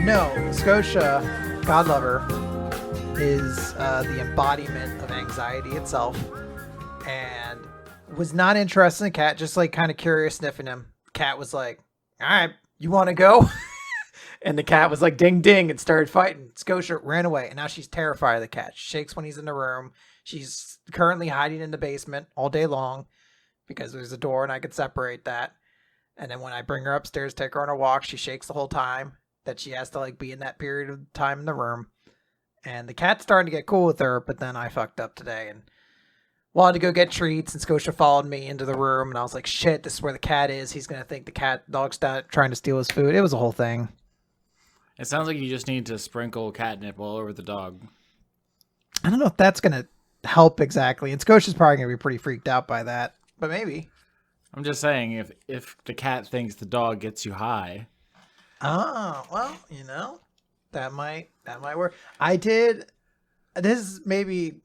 No, Scotia, God lover, is the embodiment of anxiety itself, and was not interested in the cat. Just like kind of curious, sniffing him. Cat was like, "All right, you want to go?" And the cat was like, "Ding ding," and started fighting. Scotia ran away, and now she's terrified of the cat. She shakes when he's in the room. She's currently hiding in the basement all day long because there's a door and I could separate that. And then when I bring her upstairs, take her on a walk, she shakes the whole time that she has to like be in that period of time in the room. And the cat's starting to get cool with her, but then I fucked up today and wanted to go get treats, and Scotia followed me into the room, and I was like, shit, this is where the cat is. He's going to think the dog's trying to steal his food. It was a whole thing. It sounds like you just need to sprinkle catnip all over the dog. I don't know if that's going to help exactly. And Scotia's probably going to be pretty freaked out by that, but maybe. I'm just saying, if the cat thinks the dog gets you high. Oh, well, that might work. This is maybe,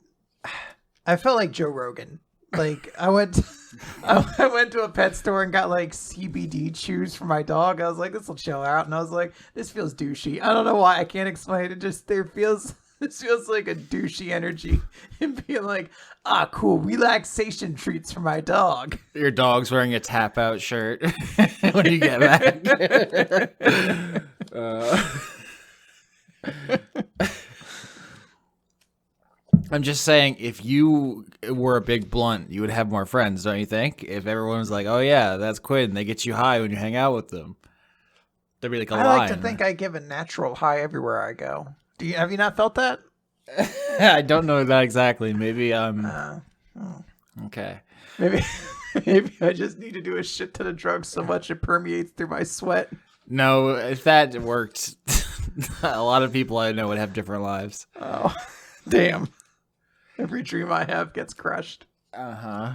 I felt like Joe Rogan. Like I went to a pet store and got like CBD chews for my dog. I was like, this will chill out. And I was like, this feels douchey. I don't know why. I can't explain it. Just this feels like a douchey energy and being like, cool, relaxation treats for my dog. Your dog's wearing a tap out shirt when you get back. I'm just saying, if you were a big blunt, you would have more friends, don't you think? If everyone was like, oh yeah, that's Quinn, they get you high when you hang out with them. There'd be like a line. I like to think I give a natural high everywhere I go. Have you not felt that? I don't know that exactly. Maybe okay. Maybe I just need to do a shit ton of drugs so much it permeates through my sweat. No, if that worked, a lot of people I know would have different lives. Oh, damn. Every dream I have gets crushed. Uh-huh.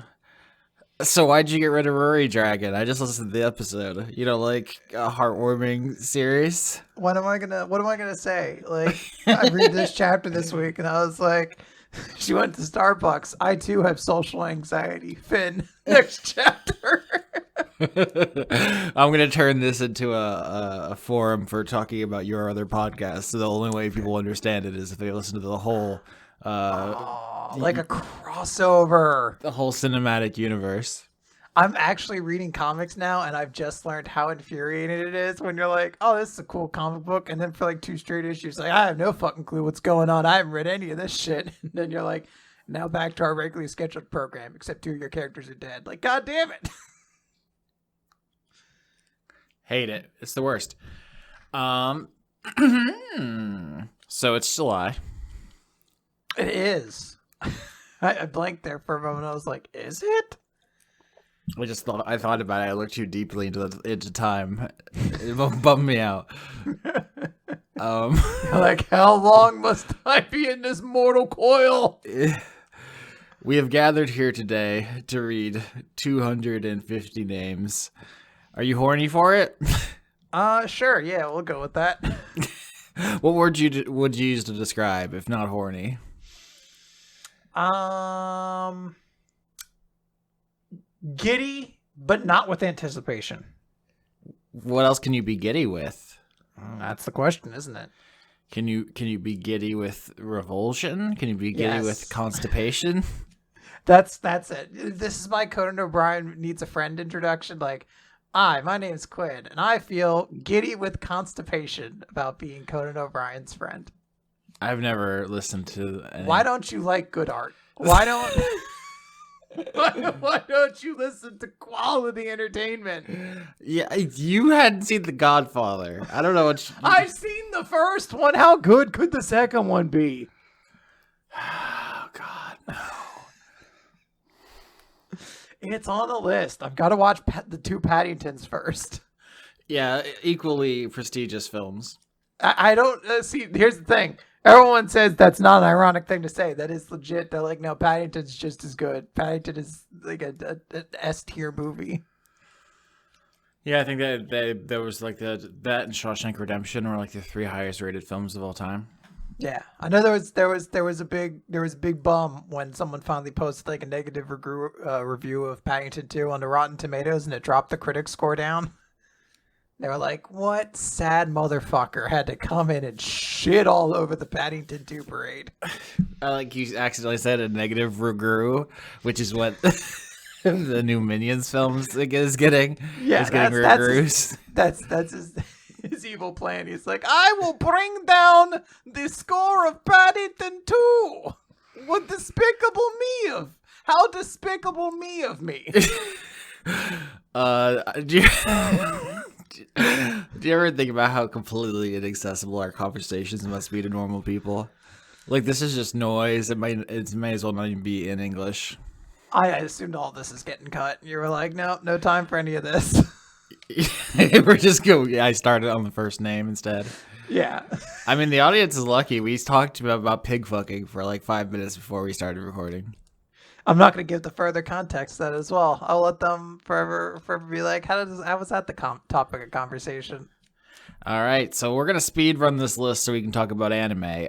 So why'd you get rid of Rory Dragon? I just listened to the episode. You know, like a heartwarming series. What am I gonna say? Like, I read this chapter this week and I was like, she went to Starbucks. I too have social anxiety. Finn, next chapter. I'm gonna turn this into a forum for talking about your other podcast. So the only way people understand it is if they listen to the whole like a crossover. The whole cinematic universe. I'm actually reading comics now, and I've just learned how infuriating it is when you're like, oh, this is a cool comic book, and then for like 2 straight issues, like, I have no fucking clue what's going on. I haven't read any of this shit. And then you're like, now back to our regularly scheduled program, except 2 of your characters are dead. Like, god damn it. Hate it. It's the worst. So it's July. It is. I blanked there for a moment. I was like, is it? I thought about it. I looked too deeply into time. It bummed me out. Like, how long must I be in this mortal coil? We have gathered here today to read 250 names. Are you horny for it? Sure. Yeah, we'll go with that. What word would you use to describe, if not horny? Giddy, but not with anticipation. What else can you be giddy with? That's the question, isn't it? Can you be giddy with revulsion? Can you be giddy with constipation? That's it. This is my Conan O'Brien needs a friend introduction. Like, my name's Quinn, and I feel giddy with constipation about being Conan O'Brien's friend. I've never listened to any... Why don't you like good art? Why don't you listen to quality entertainment? Yeah, you hadn't seen The Godfather. I don't know what I've seen the first one. How good could the second one be? Oh, God, no. It's on the list. I've got to watch the 2 Paddingtons first. Yeah, equally prestigious films. I don't see. Here's the thing. Everyone says that's not an ironic thing to say. That is legit. They're like, no, Paddington's just as good. Paddington is like a S tier movie. Yeah, I think that there was like that and Shawshank Redemption were like the 3 highest rated films of all time. Yeah, I know there was a big bum when someone finally posted like a negative review of Paddington 2 on the Rotten Tomatoes, and it dropped the critic score down. They were like, what sad motherfucker had to come in and shit all over the Paddington 2 parade? I like you accidentally said a negative Ruguru, which is what the new Minions films is getting. Yeah, it's getting Rugurus. That's his evil plan. He's like, I will bring down the score of Paddington 2. What despicable me of? How despicable me of me? Do you ever think about how completely inaccessible our conversations must be to normal people? Like, this is just noise. It may as well not even be in English. I assumed all this is getting cut. You were like, no time for any of this. We're just going. I started on the first name instead. Yeah. I mean, the audience is lucky. We talked about pig fucking for like 5 minutes before we started recording. I'm not going to give the further context to that as well. I'll let them forever be like, how was that the topic of conversation? All right, so we're going to speed run this list so we can talk about anime.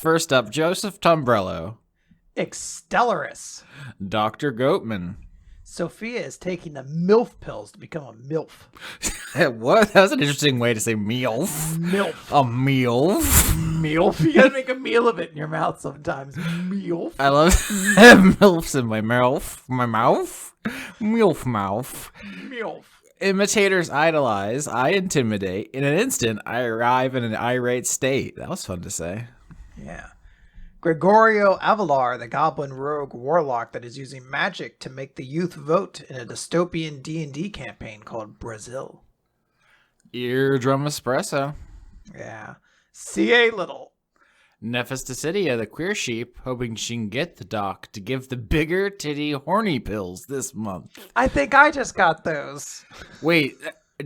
First up, Joseph Tombrello. Extellaris. Dr. Goatman. Sophia is taking the MILF pills to become a MILF. What? That was an interesting way to say MILF. MILF. A MILF. MILF. You gotta make a meal of it in your mouth sometimes. MILF. I love MILFs in my mouth. My mouth? MILF mouth. MILF. Imitators idolize. I intimidate. In an instant, I arrive in an irate state. That was fun to say. Yeah. Gregorio Avalar, the goblin rogue warlock that is using magic to make the youth vote in a dystopian D&D campaign called Brazil. Eardrum Espresso. Yeah. C.A. Little. Nephistocydia, the queer sheep, hoping she can get the doc to give the bigger titty horny pills this month. I think I just got those. Wait,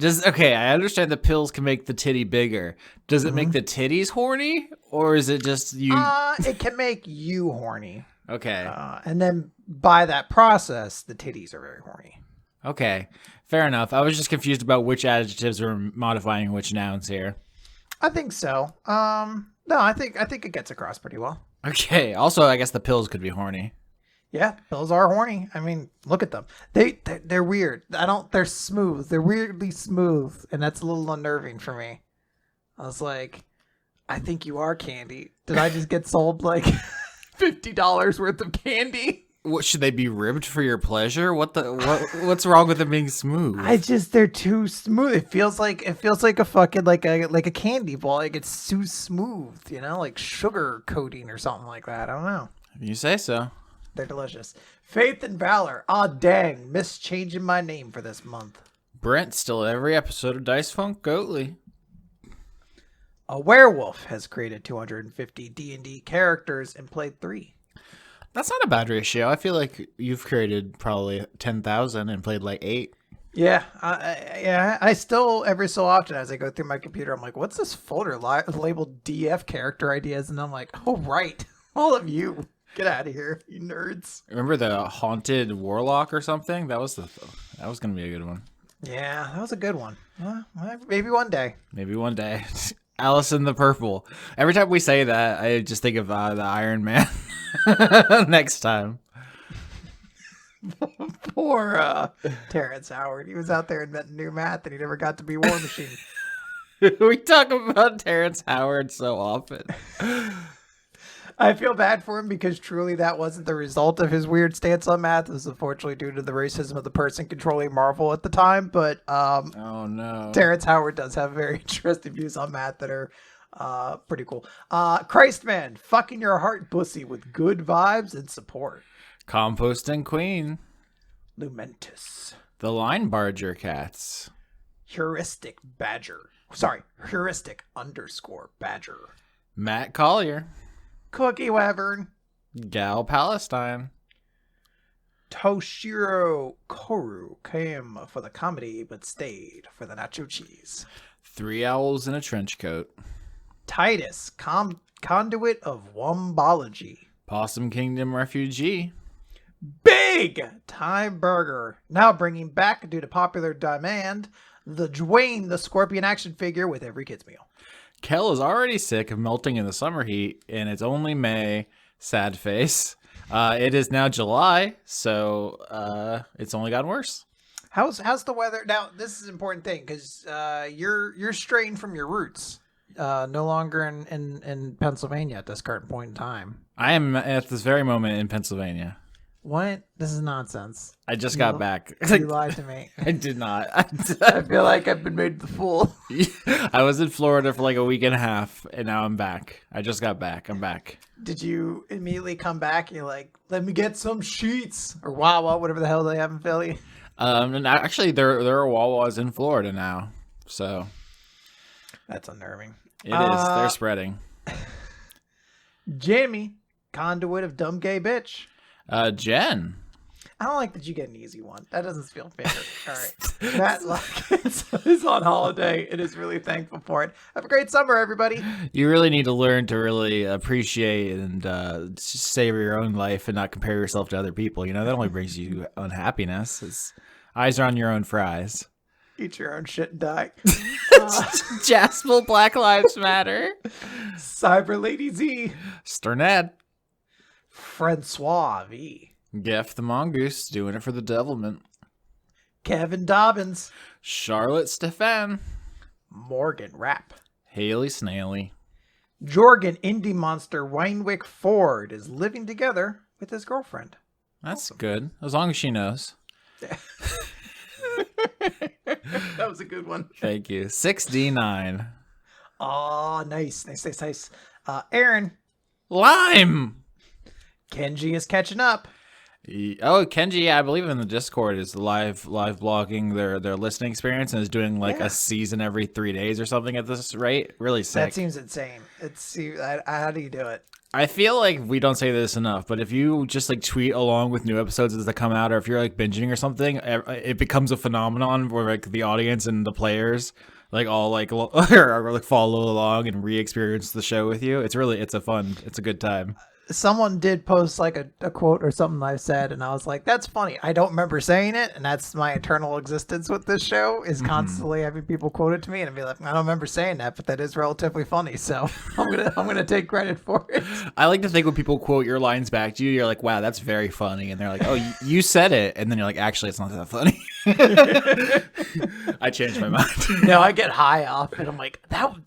okay, I understand the pills can make the titty bigger. Does it make the titties horny, or is it just you? It can make you horny. Okay. And then by that process, the titties are very horny. Okay, fair enough. I was just confused about which adjectives were modifying which nouns here. I think so. No, I think it gets across pretty well. Okay. Also, I guess the pills could be horny. Yeah, pills are horny. I mean, look at them. They're weird. They're smooth. They're weirdly smooth, and that's a little unnerving for me. I was like, I think you are candy. Did I just get sold like $50 worth of candy? What, should they be ribbed for your pleasure? What's wrong with them being smooth? They're too smooth. It feels like a fucking like a candy ball. Like it's too smooth, like sugar coating or something like that. I don't know. You say so. They're delicious. Faith and Valor. Aw, dang. Missed changing my name for this month. Brent still every episode of Dice Funk Goatly. A werewolf has created 250 D&D characters and played 3. That's not a bad ratio. I feel like you've created probably 10,000 and played like 8. Yeah. I still, every so often as I go through my computer, I'm like, what's this folder labeled DF character ideas? And I'm like, oh, right. All of you. Get out of here, you nerds. Remember the haunted warlock or something? That was going to be a good one. Yeah, that was a good one. Maybe one day. Maybe one day. Allison the Purple. Every time we say that, I just think of the Iron Man. Next time. Poor Terrence Howard. He was out there inventing new math and he never got to be War Machine. We talk about Terrence Howard so often. I feel bad for him because truly that wasn't the result of his weird stance on math. It was unfortunately due to the racism of the person controlling Marvel at the time. But oh no, Terrence Howard does have very interesting views on math that are pretty cool. Christman, fucking your heart pussy with good vibes and support. Composting Queen. Lumentus. The Line Barger Cats. Heuristic _badger. Matt Collier. Cookie Wyvern. Gal Palestine. Toshiro Koru came for the comedy but stayed for the nacho cheese. 3 owls in a trench coat. Titus, conduit of wombology. Possum Kingdom refugee. Big Time Burger, now bringing back due to popular demand the Dwayne the Scorpion action figure with every kid's meal. Kel is already sick of melting in the summer heat, and it's only May. Sad face. It is now July, so it's only gotten worse. How's the weather now? This is an important thing because you're straying from your roots. No longer in Pennsylvania at this current point in time. I am at this very moment in Pennsylvania. What? This is nonsense. I just got back. You lied to me. I did not. I feel like I've been made the fool. I was in Florida for like a week and a half, and now I'm back. I just got back. I'm back. Did you immediately come back and you're like, let me get some sheets or Wawa, whatever the hell they have in Philly? And actually, there are Wawas in Florida now, so that's unnerving. It is. They're spreading. Jamie, conduit of dumb gay bitch. Jen. I don't like that you get an easy one. That doesn't feel fair. All right. Matt Luckins is on holiday and is really thankful for it. Have a great summer, everybody. You really need to learn to really appreciate and just savor your own life and not compare yourself to other people. You know, that only brings you unhappiness. It's, eyes are on your own fries. Eat your own shit and die. Jaspel, Black Lives Matter. Cyber Lady Z. Sternad. Francois V. Geff the Mongoose, doing it for the devilment. Kevin Dobbins. Charlotte Stefan. Morgan Rapp. Haley Snaily. Jorgen Indie Monster Winewick Ford is living together with his girlfriend. That's awesome. Good, as long as she knows. That was a good one. Thank you. 6D9. Oh, nice. Aaron. Lime. Kenji is catching up. Oh, Kenji, yeah, I believe in the Discord is live blogging their listening experience and is doing like a season every 3 days or something at this rate. Really sick. That seems insane. How do you do it? I feel like we don't say this enough, but if you just like tweet along with new episodes as they come out, or if you're like binging or something, it becomes a phenomenon where like the audience and the players like all like or like follow along and re-experience the show with you. It's a good time. Someone did post like a quote or something I said, and I was like, that's funny. I don't remember saying it, and that's my eternal existence with this show is constantly having people quote it to me and be like, I don't remember saying that, but that is relatively funny, so I'm gonna take credit for it. I like to think when people quote your lines back to you, you're like, wow, that's very funny, and they're like, oh, you said it, and then you're like, actually, it's not that funny. I changed my mind. No, I get high off it. I'm like,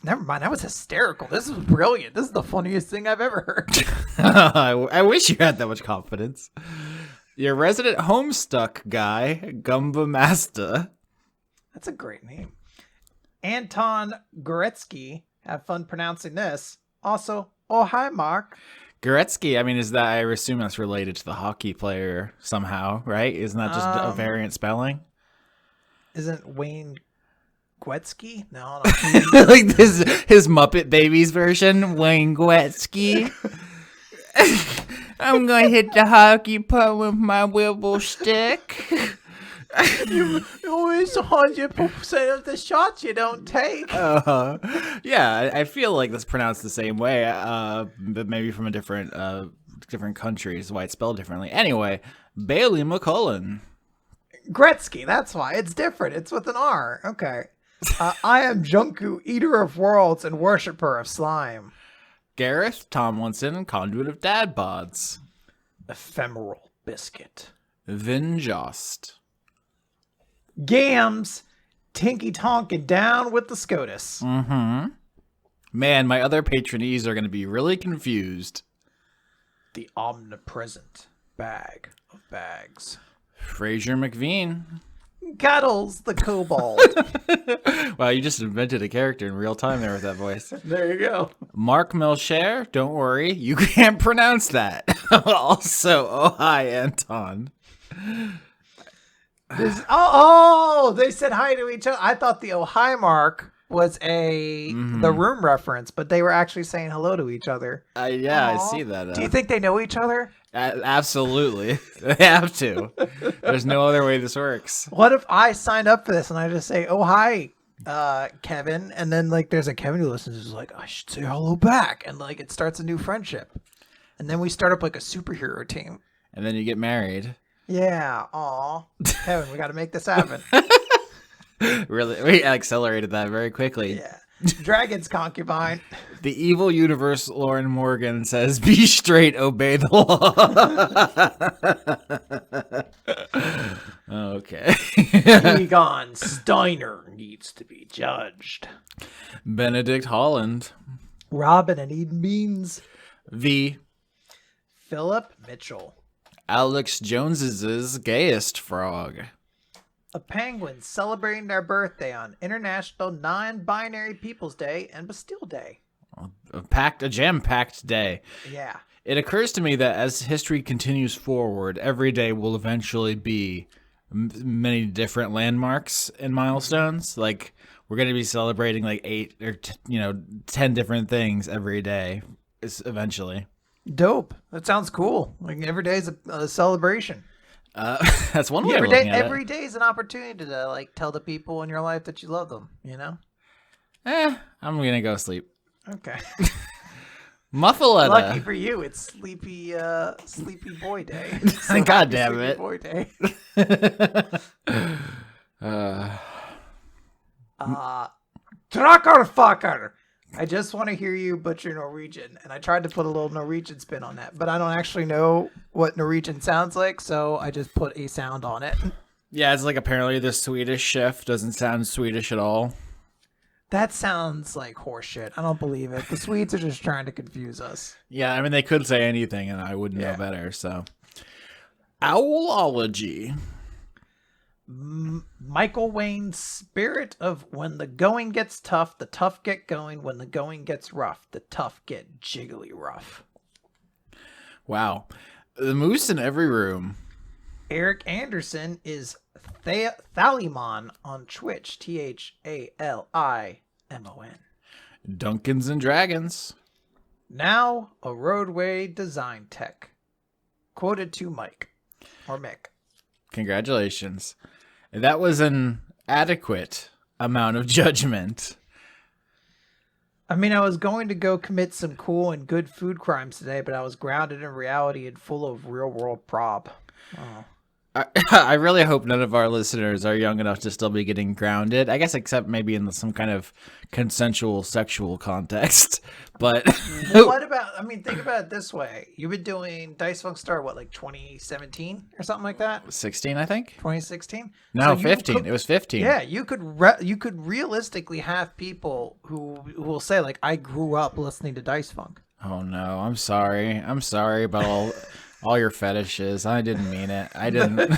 never mind. That was hysterical. This is brilliant. This is the funniest thing I've ever heard. I wish you had that much confidence. Your resident Homestuck guy, Gumba Masta. That's a great name. Anton Goretzky. Have fun pronouncing this. Also, oh, hi, Mark. Goretzky, I mean, I assume that's related to the hockey player somehow, right? Isn't that just a variant spelling? Isn't Wayne Gretzky? No. Like his Muppet Babies version, Wayne Gretzky. I'm going to hit the hockey puck with my wibble stick. You always 100% of the shots you don't take. Yeah, I feel like that's pronounced the same way, but maybe from a different countries, why it's spelled differently. Anyway, Bailey McCullen. Gretzky, that's why. It's different. It's with an R. Okay. I am Junku, eater of worlds and worshipper of slime. Gareth Tomlinson, conduit of dad bods. Ephemeral biscuit. Vinjost. Gams, Tinky Tonkin down with the SCOTUS. Mm-hmm. Man, my other patronees are going to be really confused. The omnipresent bag of bags. Fraser McVean. Cuddles the kobold. Wow, you just invented a character in real time there with that voice. There you go. Mark Milshare, don't worry, you can't pronounce that. Also, oh hi, Anton. They said hi to each other. I thought the oh hi Mark was the room reference, but they were actually saying hello to each other. Yeah, I see that. Do you think they know each other? Absolutely. They have to. There's no other way this works. What if I signed up for this and I just say, oh, hi, Kevin. And then like there's a Kevin who listens who's like, I should say hello back. And like it starts a new friendship. And then we start up like a superhero team. And then you get married. Yeah. Aw. Kevin, we got to make this happen. Really? We accelerated that very quickly. Yeah. Dragon's concubine. The evil universe, Lauren Morgan says, be straight, obey the law. Okay. Egon Steiner needs to be judged. Benedict Holland. Robin and Eden Beans. V. Philip Mitchell. Alex Jones's gayest frog. A penguin celebrating their birthday on International Non-Binary Peoples Day and Bastille Day. A jam-packed day. Yeah. It occurs to me that as history continues forward, every day will eventually be many different landmarks and milestones. Like, we're going to be celebrating like 8 or 10 different things every day eventually. Dope. That sounds cool. Like every day is a celebration. That's one way every of day. looking at Every day is an opportunity to like tell the people in your life that you love them. You know. I'm gonna go sleep. Okay. Muffaletta. Lucky for you, it's sleepy boy day. So God damn it. Boy day. Trucker fucker. I just want to hear you butcher Norwegian, and I tried to put a little Norwegian spin on that, but I don't actually know what Norwegian sounds like, so I just put a sound on it. Yeah, it's like apparently the Swedish chef doesn't sound Swedish at all. That sounds like horseshit. I don't believe it. The Swedes are just trying to confuse us. Yeah, I mean, they could say anything, and I wouldn't know better, so. Owlology. Michael Wayne's spirit of when the going gets tough, the tough get going. When the going gets rough, the tough get jiggly rough. Wow. The moose in every room. Eric Anderson is Thalimon on Twitch. THALIMON. Duncans and Dragons. Now a roadway design tech. Quoted to Mike. Or Mick. Congratulations. That was an adequate amount of judgment. I mean, I was going to go commit some cool and good food crimes today, but I was grounded in reality and full of real world prob. Oh. I really hope none of our listeners are young enough to still be getting grounded. I guess except maybe in some kind of consensual sexual context. But what about, I mean, think about it this way. You've been doing Dice Funk Star, what, like 2017 or something like that? 16, I think. 2016? No, so 15. It was 15. Yeah, you could realistically have people who will say, like, I grew up listening to Dice Funk. Oh, no. I'm sorry. I'm sorry about all your fetishes. I didn't mean it. I didn't.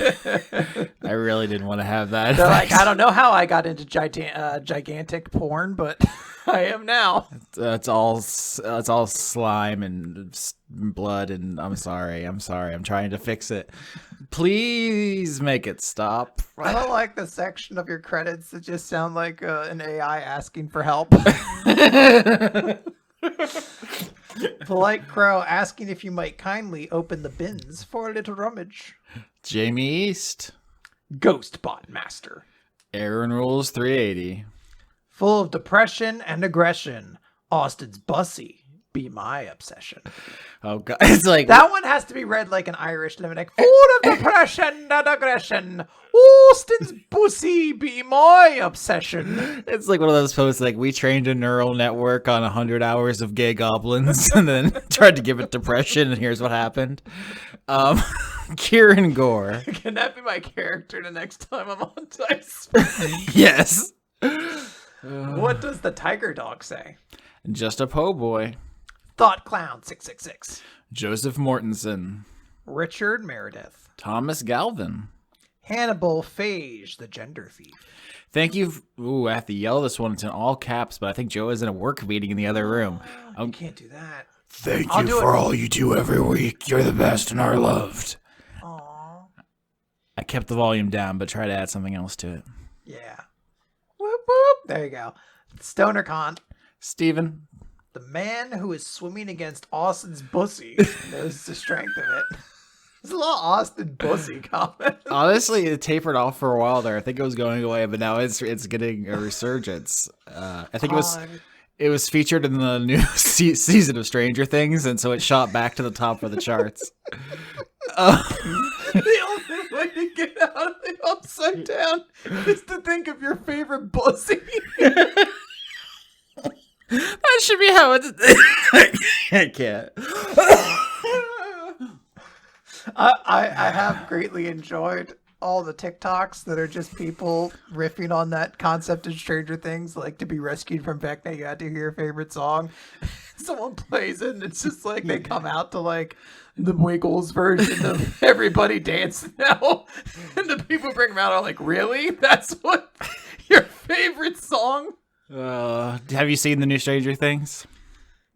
I really didn't want to have that. They're like, I don't know how I got into gigantic porn, but I am now. It's all slime and blood, and I'm sorry. I'm trying to fix it. Please make it stop. I don't like the section of your credits that just sound like an AI asking for help. Polite Crow asking if you might kindly open the bins for a little rummage. Jamie East. Ghostbot Master. Aaron Rules 380. Full of depression and aggression. Austin's Bussy. Be my obsession. Oh god, it's like that one has to be read like an Irish limerick. Full of depression and aggression. Austin's Bussy be my obsession. It's like one of those posts like, we trained a neural network on 100 hours of gay goblins and then tried to give it depression, and here's what happened. Kieran Gore. Can that be my character the next time I'm on Dice? Yes. What does the tiger dog say? Just a po' boy. Thought Clown 666. Joseph Mortensen. Richard Meredith. Thomas Galvin. Hannibal Phage, the gender thief. Thank you. Ooh, I have to yell this one. It's in all caps, but I think Joe is in a work meeting in the other room. You can't do that. Thank you for all you do every week. You're the best and are loved. Aww. I kept the volume down, but try to add something else to it. Yeah. Whoop, whoop. There you go. StonerCon. Steven. The man who is swimming against Austin's Bussy knows the strength of it. There's a lot of Austin Bussy comments. Honestly, it tapered off for a while there. I think it was going away, but now it's getting a resurgence. I think it was featured in the new season of Stranger Things, and so it shot back to the top of the charts. The only way to get out of the upside down is to think of your favorite Bussy. That should be how it's. I can't. I have greatly enjoyed all the TikToks that are just people riffing on that concept in Stranger Things, like to be rescued from Vecna, you had to hear your favorite song. Someone plays it, and it's just like they come out to like the Wiggles version of Everybody Dance Now, and the people bring them out are like, really? That's what your favorite song? Have you seen the new Stranger Things?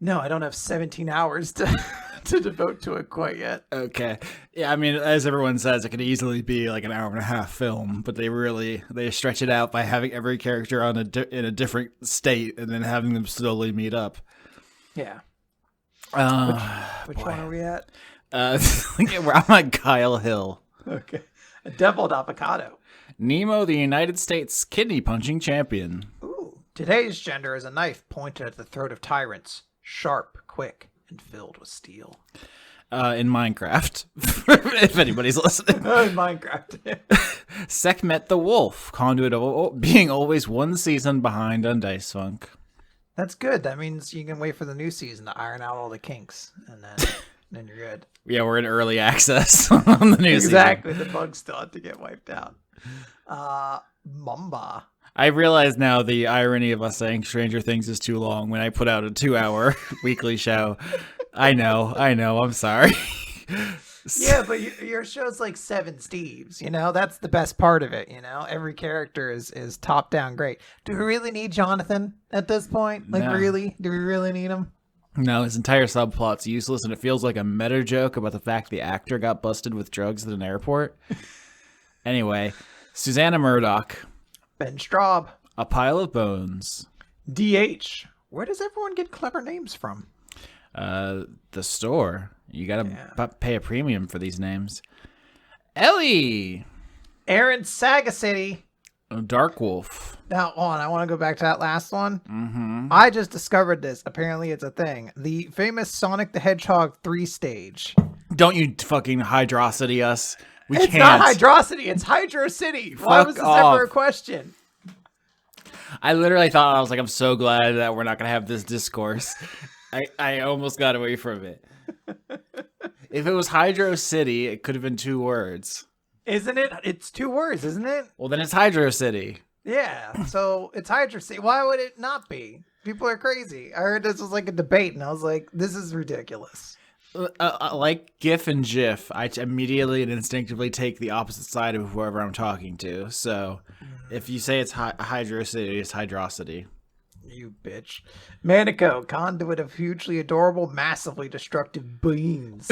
No, I don't have 17 hours to devote to it quite yet. Okay. Yeah, I mean, as everyone says, it could easily be like an hour and a half film, but they stretch it out by having every character on in a different state and then having them slowly meet up. Yeah. Which boy. one are we at? I'm at Kyle Hill. Okay. A deviled avocado. Nemo, the United States kidney punching champion. Ooh. Today's gender is a knife pointed at the throat of tyrants. Sharp, quick, and filled with steel. In Minecraft, if anybody's listening. Minecraft. Sekhmet the Wolf, conduit of being always one season behind on Dice Funk. That's good. That means you can wait for the new season to iron out all the kinks, and then you're good. Yeah, we're in early access on the new season. Exactly. The bugs still have to get wiped out. Mamba. I realize now the irony of us saying Stranger Things is too long when I put out a 2-hour weekly show. I know. I'm sorry. Yeah, but your show's like Seven Steves, you know? That's the best part of it, you know? Every character is top down great. Do we really need Jonathan at this point? Like, No. really? Do we really need him? No, his entire subplot's useless, and it feels like a meta joke about the fact the actor got busted with drugs at an airport. Anyway, Susanna Murdoch. Ben Straub. A pile of bones. DH. Where does everyone get clever names from? The store. You gotta pay a premium for these names. Ellie. Aaron Sagacity. Dark Wolf. Now, hold on, I want to go back to that last one. Mm-hmm. I just discovered this. Apparently, it's a thing. The famous Sonic the Hedgehog 3-stage. Don't you fucking Hydrocity us. It's can't. not Hydrocity. It's Hydro City. Why was this ever a question? I literally thought, I was like, I'm so glad that we're not going to have this discourse. I almost got away from it. If it was Hydro City, it could have been 2 words. Isn't it? It's 2 words, isn't it? Well, then it's Hydro City. Yeah. So it's Hydro City. Why would it not be? People are crazy. I heard this was like a debate, and I was like, this is ridiculous. Like GIF and GIF, I immediately and instinctively take the opposite side of whoever I'm talking to. So if you say it's Hydro City, it's Hydrocity. You bitch. Manico, conduit of hugely adorable, massively destructive beans.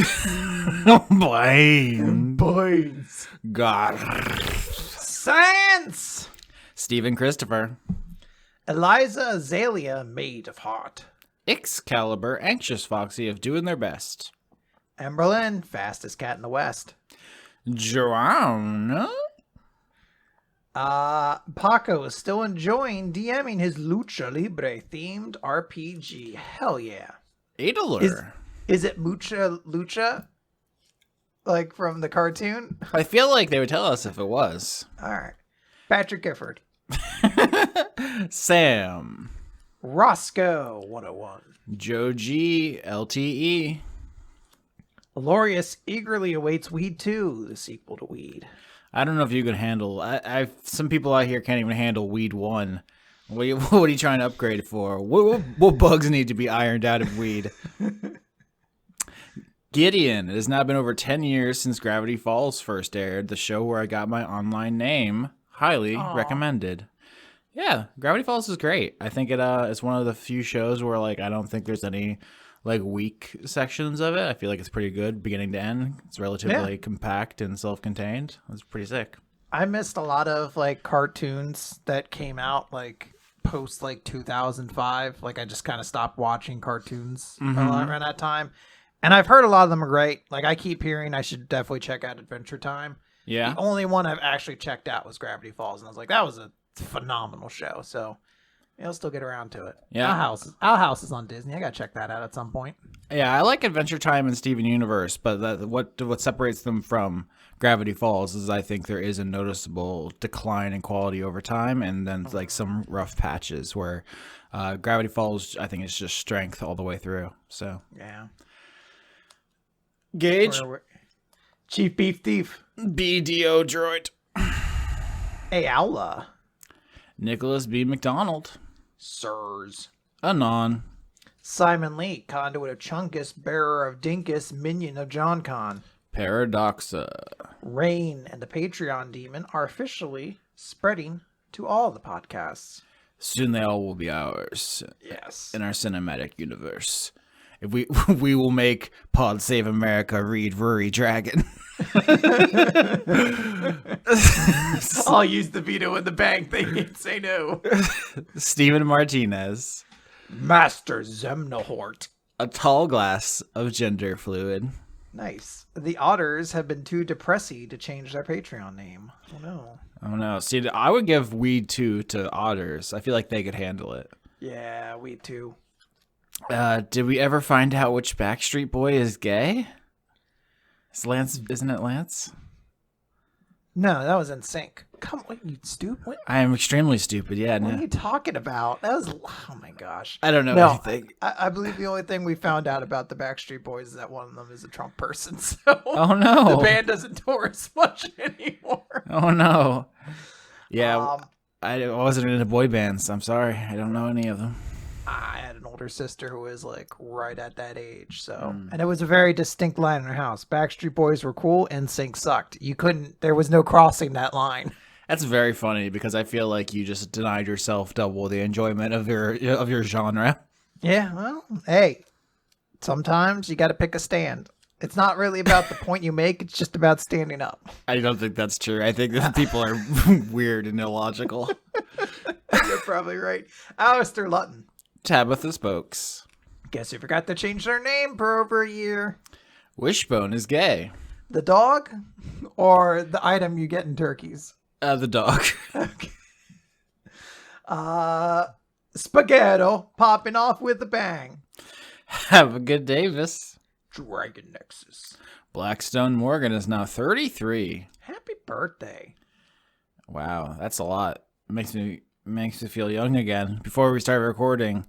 Beans. God. Science! Stephen Christopher. Eliza Azalea, maid of heart. Excalibur, anxious Foxy of doing their best. Emberlyn, fastest cat in the West. Joanna. Paco is still enjoying DMing his Lucha Libre themed RPG. Hell yeah. Adler. Is it Mucha Lucha? Like from the cartoon? I feel like they would tell us if it was. Alright. Patrick Gifford. Sam. Roscoe 101. Joe G. LTE. Lorius eagerly awaits Weed 2, the sequel to Weed. I don't know if you can handle. Some people out here can't even handle Weed 1. What are you trying to upgrade it for? What bugs need to be ironed out of Weed? Gideon. It has now been over 10 years since Gravity Falls first aired, the show where I got my online name. Highly recommended. Yeah, Gravity Falls is great. I think it's one of the few shows where like I don't think there's any like weak sections of it. I feel like it's pretty good beginning to end. It's relatively compact and self-contained. It's pretty sick. I missed a lot of like cartoons that came out like post like 2005. Like I just kind of stopped watching cartoons around that time. And I've heard a lot of them are great. Like I keep hearing I should definitely check out Adventure Time. Yeah. The only one I've actually checked out was Gravity Falls, and I was like, that was a phenomenal show. So I'll still get around to it. Yeah. Our House is on Disney. I gotta check that out at some point. Yeah, I like Adventure Time and Steven Universe, but what separates them from Gravity Falls is I think there is a noticeable decline in quality over time, and then like some rough patches where Gravity Falls I think is just strength all the way through. So yeah. Gage. Chief Beef Thief. BDO droid. Aoula. Nicholas B. McDonald. Sirs. Anon. Simon Lee, conduit of Chunkus, bearer of Dinkus, minion of John Con. Paradoxa. Rain and the Patreon demon are officially spreading to all the podcasts. Soon they all will be ours. Yes. In our cinematic universe. If we will make Pod Save America read Rory Dragon. I'll use the veto in the bank. They can't say no. Stephen Martinez. Master Zemnahort. A tall glass of gender fluid. Nice. The Otters have been too depressy to change their Patreon name. Oh no. Oh no. See, I would give Weed 2 to Otters. I feel like they could handle it. Yeah, we too. Did we ever find out which Backstreet Boy is gay? Isn't it Lance? No, that was in sync. Come on, you stupid. I am extremely stupid, yeah. What No. are you talking about? That was, oh my gosh. I don't know No, anything. I believe the only thing we found out about the Backstreet Boys is that one of them is a Trump person. So Oh no. the band doesn't tour as much anymore. Oh no. Yeah, Um, I wasn't into boy bands. I'm sorry. I don't know any of them. I had an older sister who was like right at that age, so and it was a very distinct line in her house. Backstreet Boys were cool, NSYNC sucked. You couldn't. There was no crossing that line. That's very funny because I feel like you just denied yourself double the enjoyment of your genre. Yeah, well, hey, sometimes you got to pick a stand. It's not really about the point you make; it's just about standing up. I don't think that's true. I think that people are weird and illogical. You're probably right. Alistair Lutton. Tabitha Spokes. Guess who forgot to change their name for over a year? Wishbone is gay. The dog, or the item you get in turkeys? The dog. Okay. Spaghetto popping off with a bang. Have a good Davis. Dragon Nexus. Blackstone Morgan is now 33. Happy birthday. Wow, that's a lot. Makes me feel young again. Before we start recording,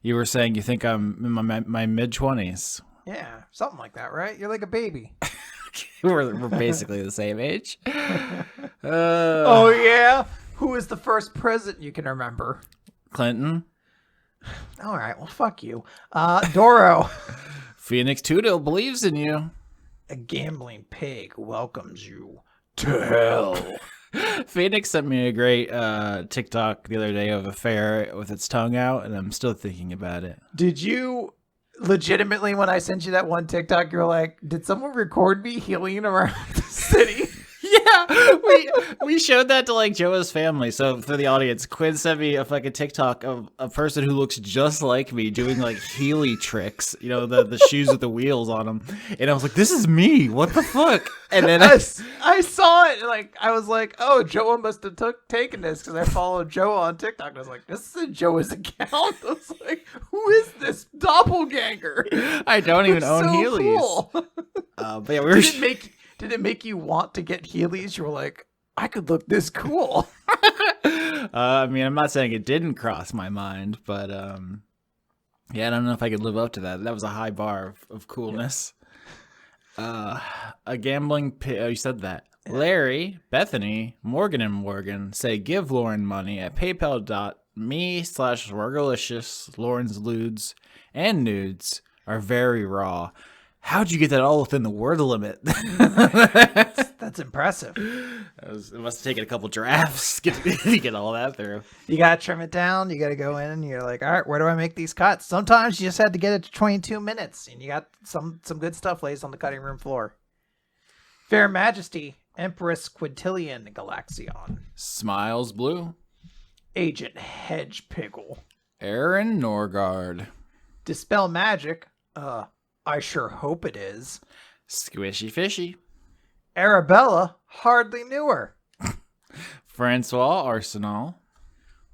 you were saying you think I'm in my mid-20s. Yeah, something like that, right? You're like a baby. We're basically the same age. Oh, yeah? Who is the first president you can remember? Clinton. All right, well, fuck you. Doro. Phoenix Toodle believes in you. A gambling pig welcomes you to hell. Phoenix sent me a great TikTok the other day of a fair with its tongue out, and I'm still thinking about it. Did you legitimately, when I sent you that one TikTok, you're like, did someone record me healing around the city? Yeah, we showed that to like Joa's family. So for the audience, Quinn sent me a fucking TikTok of a person who looks just like me doing like Healy tricks, you know, the shoes with the wheels on them. And I was like, this is me. What the fuck? And then I saw it, like, I was like, oh, Joa must have taken this, because I followed Joa on TikTok, and I was like, this is Joa's account. I was like, who is this doppelganger? I don't even own So Heelys. cool. But yeah, we were. Did it make you want to get Heelys? You were like, I could look this cool. I mean, I'm not saying it didn't cross my mind, but yeah, I don't know if I could live up to that. That was a high bar of coolness. Yeah. A gambling pit. Oh, you said that. Yeah. Larry, Bethany, Morgan and Morgan say give Lauren money at paypal.me/Wargalicious. Lauren's lewds and nudes are very raw. How'd you get that all within the word limit? That's impressive. It must have taken a couple drafts to get all that through. You got to trim it down. You got to go in and you're like, all right, where do I make these cuts? Sometimes you just had to get it to 22 minutes and you got some good stuff lays on the cutting room floor. Fair Majesty, Empress Quintillion Galaxion. Smiles Blue. Agent Hedge Piggle. Aaron Norgard. Dispel Magic. I sure hope it is. Squishy Fishy. Arabella, hardly knew her. Francois Arsenal.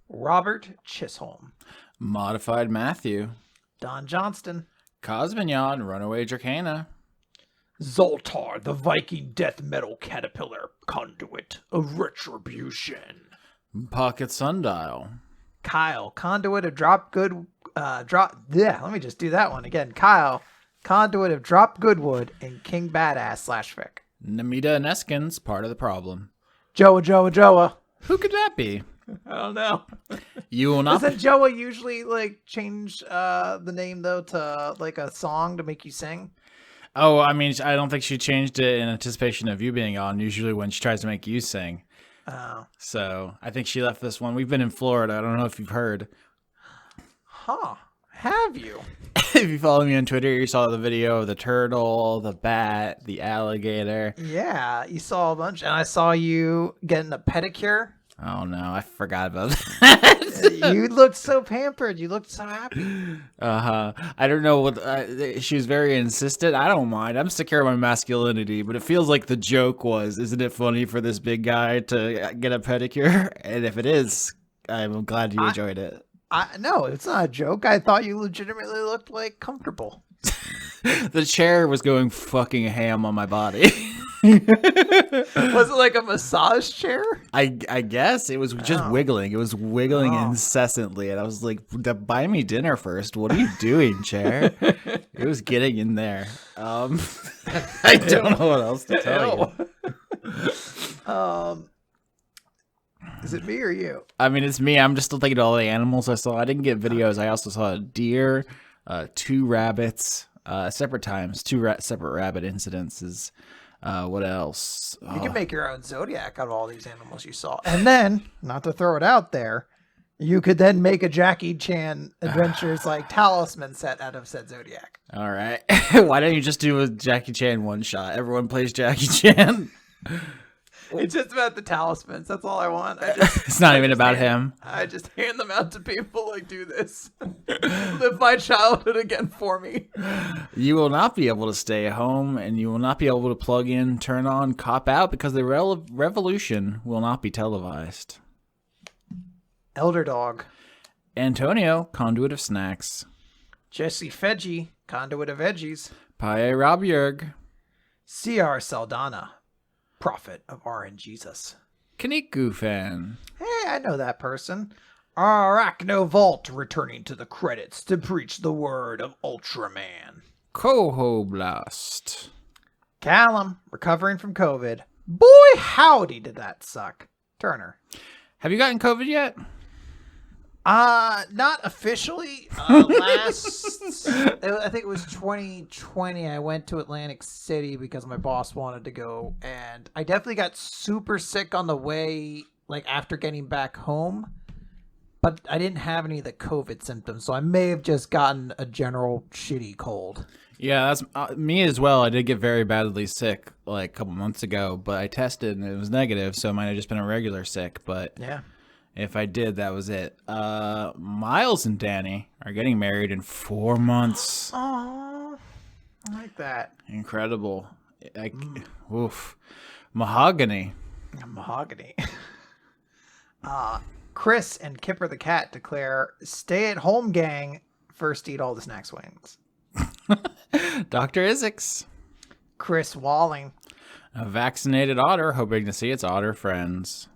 Robert Chisholm. Modified Matthew. Don Johnston. Cosmignon, Runaway Dracana. Zoltar, the Viking death metal caterpillar conduit of retribution. Pocket Sundial. Kyle, conduit of drop good. Let me just do that one again. Kyle, conduit of drop goodwood and King Badass /fic. Namita and Eskins, part of the problem. Joa. Who could that be? I don't know. You will not. Doesn't Joa usually like change the name though to like a song to make you sing? Oh, I mean, I don't think she changed it in anticipation of you being on. Usually, when she tries to make you sing. Oh. So I think she left this one. We've been in Florida. I don't know if you've heard. Huh? Have you? If you follow me on Twitter, you saw the video of the turtle, the bat, the alligator. Yeah, you saw a bunch, and I saw you getting a pedicure. Oh no, I forgot about that. You looked so pampered. You looked so happy. I don't know what she was very insistent. I don't mind. I'm secure in my masculinity, but it feels like the joke was, isn't it funny for this big guy to get a pedicure? And if it is, I'm glad you enjoyed it. No, it's not a joke. I thought you legitimately looked like comfortable. The chair was going fucking ham on my body. Was it like a massage chair? I guess it was just wiggling. It was wiggling incessantly, and I was like, "Buy me dinner first. What are you doing, chair?" It was getting in there. I don't know what else to tell you. Is it me or you? I mean, it's me. I'm just still thinking of all the animals I saw. I didn't get videos. I also saw a deer, 2 rabbits, separate times, 2 separate rabbit incidences. What else? You can make your own zodiac out of all these animals you saw. And then, not to throw it out there, you could then make a Jackie Chan Adventures like talisman set out of said zodiac. All right. Why don't you just do a Jackie Chan one shot? Everyone plays Jackie Chan. It's just about the talismans. That's all I want. It's not even about him. I just hand them out to people like, do this. Live my childhood again for me. You will not be able to stay home, and you will not be able to plug in, turn on, cop out, because the revolution will not be televised. Elder Dog. Antonio, conduit of snacks. Jesse Feggie, conduit of veggies. Paye Robjerg. C.R. Saldana, prophet of RNGesus. Kaniku fan. Hey, I know that person. Arachno Vault returning to the credits to preach the word of Ultraman. Coho Blast. Callum, recovering from COVID. Boy, howdy did that suck. Turner. Have you gotten COVID yet? Not officially. I think it was 2020. I went to Atlantic City because my boss wanted to go, and I definitely got super sick on the way, like after getting back home. But I didn't have any of the COVID symptoms, so I may have just gotten a general shitty cold. Yeah, that's me as well. I did get very badly sick like a couple months ago, but I tested and it was negative, so it might have just been a regular sick. But yeah. If I did, that was it. Miles and Danny are getting married in 4 months. Oh, I like that. Incredible. Oof. Mahogany. Mahogany. Chris and Kipper the cat declare stay-at-home gang first eat all the snacks wings. Dr. Isix. Chris Walling. A vaccinated otter hoping to see its otter friends.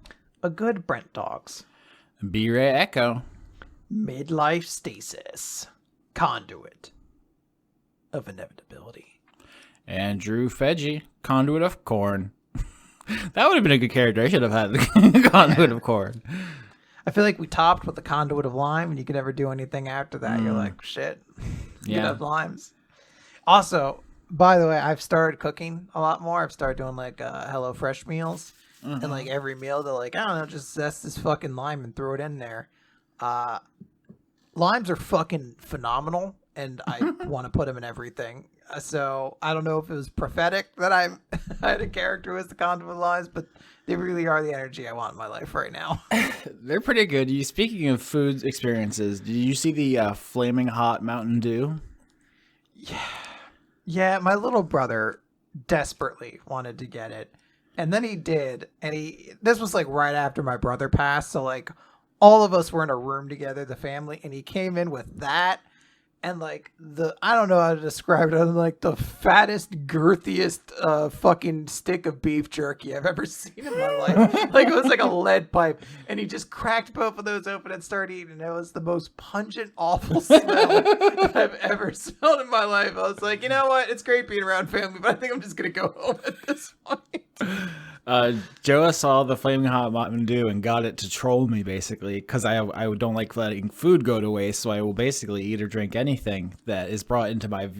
A good Brent Dogs. B-Ray Echo. Midlife stasis. Conduit of inevitability. Andrew Feggie. Conduit of corn. That would have been a good character. I should have had Conduit of corn. I feel like we topped with the Conduit of lime, and you could never do anything after that. You're like, shit. You have limes. Also, by the way, I've started cooking a lot more. I've started doing like HelloFresh meals. Mm-hmm. And like every meal, they're like, I don't know, just zest this fucking lime and throw it in there. Limes are fucking phenomenal, and I want to put them in everything. So I don't know if it was prophetic that I had a character who was the conduit of limes, but they really are the energy I want in my life right now. They're pretty good. Speaking of food experiences, did you see the flaming hot Mountain Dew? Yeah, my little brother desperately wanted to get it. And then he did, and this was like right after my brother passed, so like all of us were in a room together, the family, and he came in with that, and like I don't know how to describe it, other than like the fattest, girthiest fucking stick of beef jerky I've ever seen in my life. Like it was like a lead pipe, and he just cracked both of those open and started eating. It was the most pungent, awful smell I've ever smelled in my life. I was like, you know what? It's great being around family, but I think I'm just gonna go home at this point. Joa saw the Flaming Hot Mountain Dew and got it to troll me, basically, because I don't like letting food go to waste, so I will basically eat or drink anything that is brought into my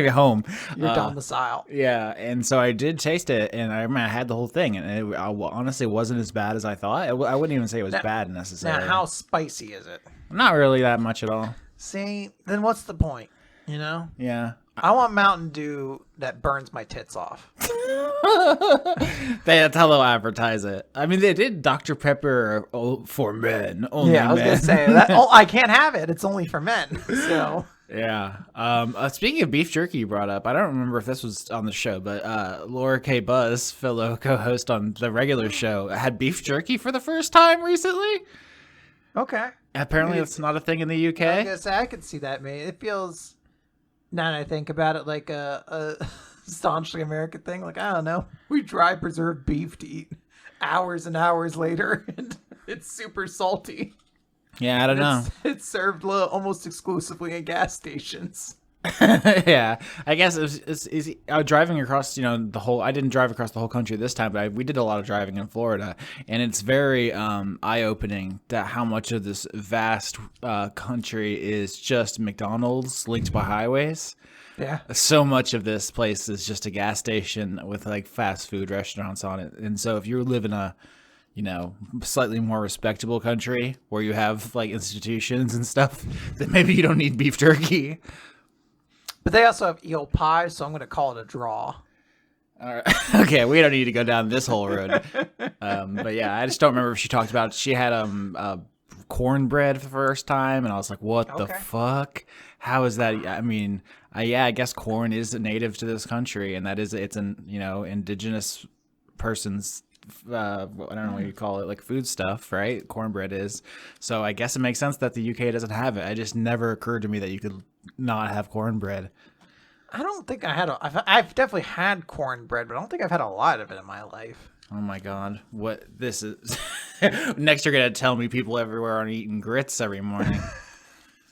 home. Your domicile. Yeah, and so I did taste it, and I had the whole thing, and it honestly wasn't as bad as I thought. I wouldn't even say it was bad necessarily. Now, how spicy is it? Not really that much at all. See, then what's the point? You know? Yeah. I want Mountain Dew that burns my tits off. That's how they'll advertise it. I mean, they did Dr. Pepper for men. Only yeah, I was going to say that. Oh, I can't have it. It's only for men. So. Yeah. Speaking of beef jerky you brought up, I don't remember if this was on the show, but Laura K. Buzz, fellow co-host on the regular show, had beef jerky for the first time recently. Okay. Apparently, it's not a thing in the UK. I was going to say, I could see that, man. It feels, now that I think about it, like a staunchly American thing. Like, I don't know. We dry preserved beef to eat hours and hours later, and it's super salty. Yeah, I don't know. It's served almost exclusively in gas stations. Yeah, I guess it's easy. I was driving across, I didn't drive across the whole country this time, but we did a lot of driving in Florida, and it's very eye-opening that how much of this vast country is just McDonald's linked by highways. Yeah. So much of this place is just a gas station with like fast food restaurants on it, and so if you live in a slightly more respectable country where you have like institutions and stuff, then maybe you don't need beef jerky. But they also have eel pie, so I'm going to call it a draw. All right. Okay, we don't need to go down this whole road. But yeah, I just don't remember if she talked about she had cornbread for the first time, and I was like, what the fuck? How is that? I mean, I guess corn is native to this country, and it's an indigenous person's I don't know what you call it, like food stuff, right? Cornbread is. So I guess it makes sense that the UK doesn't have it. It just never occurred to me that you could not have cornbread. I don't think I had I've definitely had cornbread, but I don't think I've had a lot of it in my life. Oh my god, what this is. Next you're gonna tell me people everywhere are eating grits every morning.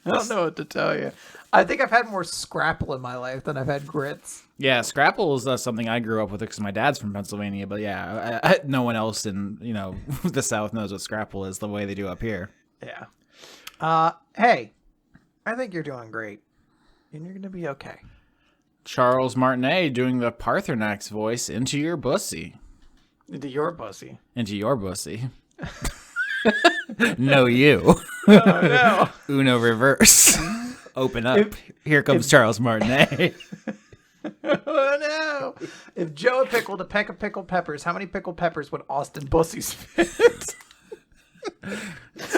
I don't know what to tell you. I think I've had more scrapple in my life than I've had grits. Yeah, scrapple is something I grew up with because my dad's from Pennsylvania. But yeah, no one else in the South knows what scrapple is the way they do up here. Yeah. Hey, I think you're doing great, and you're gonna be okay. Charles Martinet doing the Parthenax voice into your bussy. Into your bussy. Into your bussy. No, you. Oh no. Uno reverse. Open up. Here comes Charles Martinet. Oh no! If Joe pickled a peck of pickled peppers, how many pickled peppers would Austin Bussies fit?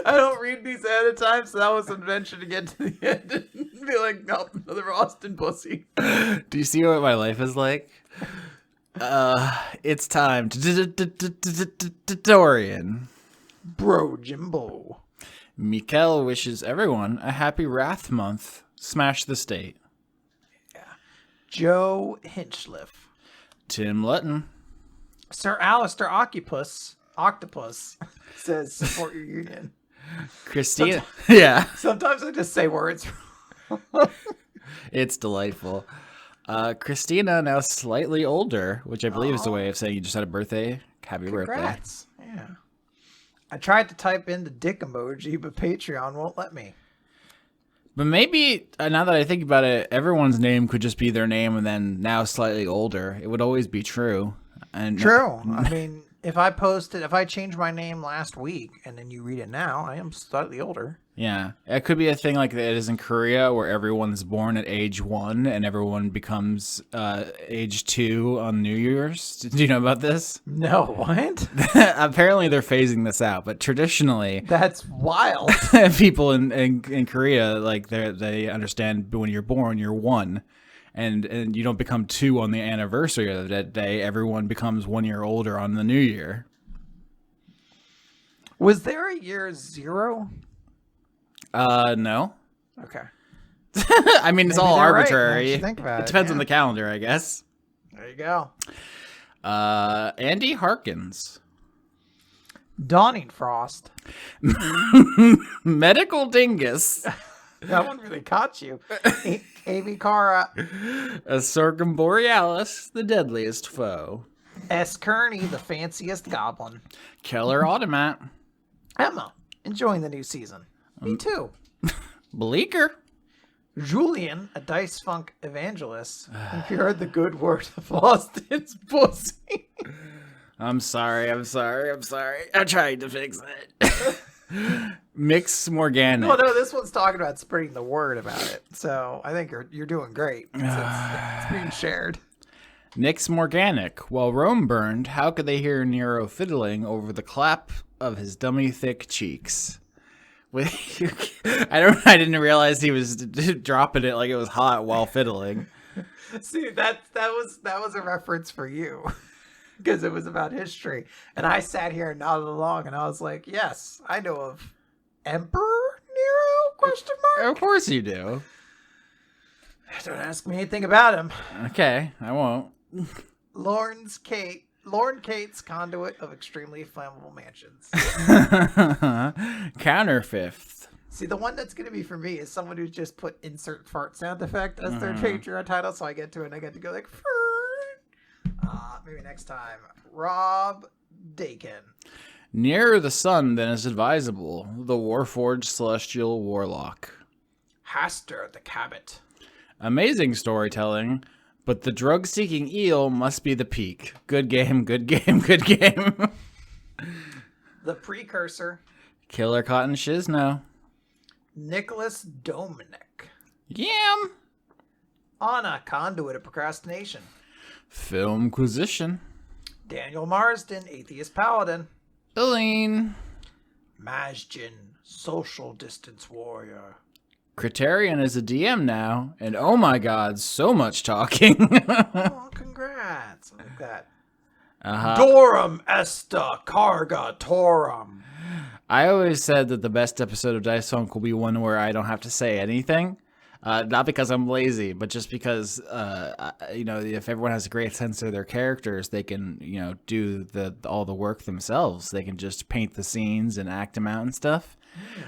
I don't read these ahead of time, so that was an adventure to get to the end and be like, nope, another Austin Bussy. Do you see what my life is like? It's time to Dorian. Bro Jimbo. Mikkel wishes everyone a happy Wrath Month. Smash the state. Yeah. Joe Hinchliff. Tim Lutton. Sir Alistair Octopus says support your union. Christina. Yeah. Sometimes I just say words. It's delightful. Christina, now slightly older, which I believe is a way of saying you just had a birthday. Happy Congrats. Birthday. Yeah. I tried to type in the dick emoji, but Patreon won't let me. But maybe, now that I think about it, everyone's name could just be their name and then now slightly older. It would always be true. True. I mean, if I changed my name last week and then you read it now, I am slightly older. Yeah. It could be a thing like it is in Korea where everyone's born at age 1 and everyone becomes age 2 on New Year's. Do you know about this? No, what? Apparently they're phasing this out, but traditionally... That's wild. People in Korea, like they understand when you're born, you're 1. And you don't become 2 on the anniversary of that day. Everyone becomes 1 year older on the New Year. Was there a year 0? No. Okay. I mean, it's all arbitrary. Right. Think about it depends on the calendar, I guess. There you go. Andy Harkins. Dawning Frost. Medical Dingus. That one really caught you. Amy Cara. A Circumborealis, the deadliest foe. S. Kearney, the fanciest goblin. Killer Automat. Emma, enjoying the new season. Me too. Bleaker. Julian, a dice funk evangelist. Have you heard the good word of Austin's pussy? I'm sorry. I'm trying to fix it. Mix Morganic. Well, no, this one's talking about spreading the word about it. So I think you're doing great. It's being shared. Nix Morganic. While Rome burned, how could they hear Nero fiddling over the clap of his dummy thick cheeks? I didn't realize he was dropping it like it was hot while fiddling. See, that was a reference for you. Because it was about history. And I sat here and nodded along and I was like, yes, I know of Emperor Nero? Question mark? Of course you do. Don't ask me anything about him. Okay, I won't. Lorne Kate's conduit of extremely flammable mansions. Counter fifth. See, the one that's going to be for me is someone who's just put insert fart sound effect as their Patreon title, so I get to it and I get to go like, maybe next time. Rob Dakin. Nearer the sun than is advisable. The Warforged Celestial Warlock. Haster the Cabot. Amazing storytelling, but the drug-seeking eel must be the peak. Good game, good game, good game. The Precursor. Killer Cotton Shizno. Nicholas Dominic. Yam. Anna, conduit of procrastination. Filmquisition. Daniel Marsden, atheist paladin. Elaine. Majin, social distance warrior. Criterion is a DM now, and oh my god, so much talking. Oh, congrats. I like that. Uh-huh. Dorum Esta Carga Torum. I always said that the best episode of Dice Funk will be one where I don't have to say anything. Not because I'm lazy, but just because, if everyone has a great sense of their characters, they can, do all the work themselves. They can just paint the scenes and act them out and stuff.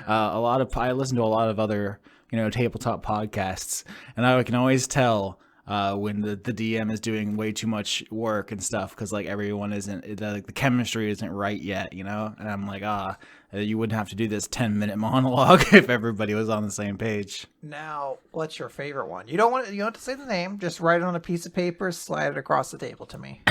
I listen to a lot of other, tabletop podcasts, and I can always tell when the DM is doing way too much work and stuff because everyone isn't, the chemistry isn't right yet, and I'm like, you wouldn't have to do this 10-minute monologue if everybody was on the same page. Now, what's your favorite one? You don't have to say the name. Just write it on a piece of paper, slide it across the table to me.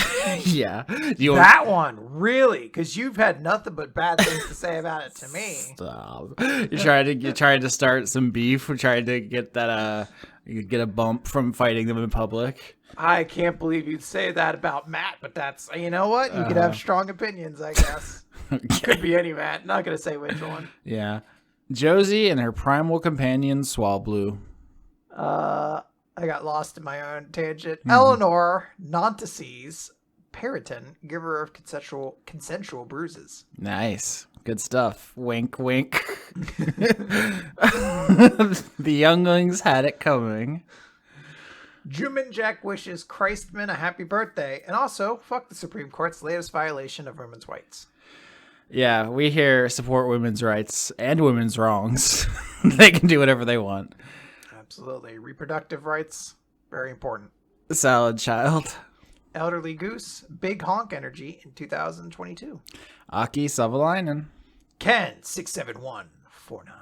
Yeah. That one, really? Because you've had nothing but bad things to say about it to me. Stop. You're trying to start some beef. We're trying to get that you get a bump from fighting them in public. I can't believe you'd say that about Matt, but that's, you know what? You could have strong opinions, I guess. Okay. Could be any Matt. Not going to say which one. Yeah. Josie and her primal companion, Swablu. I got lost in my own tangent. Eleanor Nantases, Periton, giver of consensual bruises. Nice. Good stuff. Wink, wink. The younglings had it coming. Juman Jack wishes Christman a happy birthday, and also fuck the Supreme Court's latest violation of women's rights. Yeah, we here support women's rights and women's wrongs. They can do whatever they want. Absolutely. Reproductive rights, very important. Salad Child. Elderly Goose, Big Honk Energy in 2022. Aki Savalainen. Ken, 67149.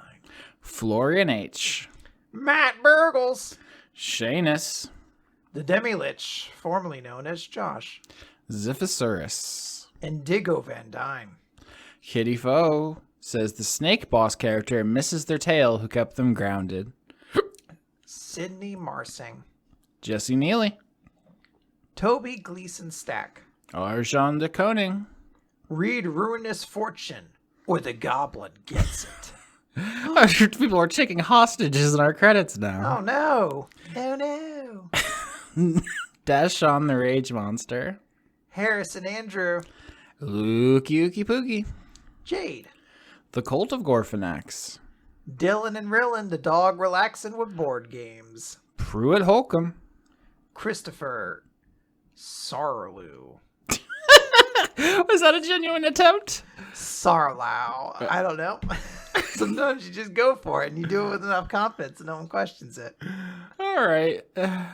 Florian H. Matt Burgles. Shanus. The Demi-Lich, formerly known as Josh. Ziphosaurus. Indigo Van Dyne. Kitty Foe says the snake boss character misses their tail who kept them grounded. Sydney Marsing. Jesse Neely. Toby Gleason Stack. Arjan de Koning. Read Ruinous Fortune, or the Goblin Gets It. People are taking hostages in our credits now. Oh no. No. Dash on the Rage Monster. Harrison Andrew. Ookie Ookie Pookie. Jade. The Cult of Gorfanax. Dylan and Rillin, the dog relaxing with board games. Pruitt Holcomb. Christopher Sarlu. Was that a genuine attempt? Sarlau. I don't know. Sometimes you just go for it and you do it with enough confidence and no one questions it. All right.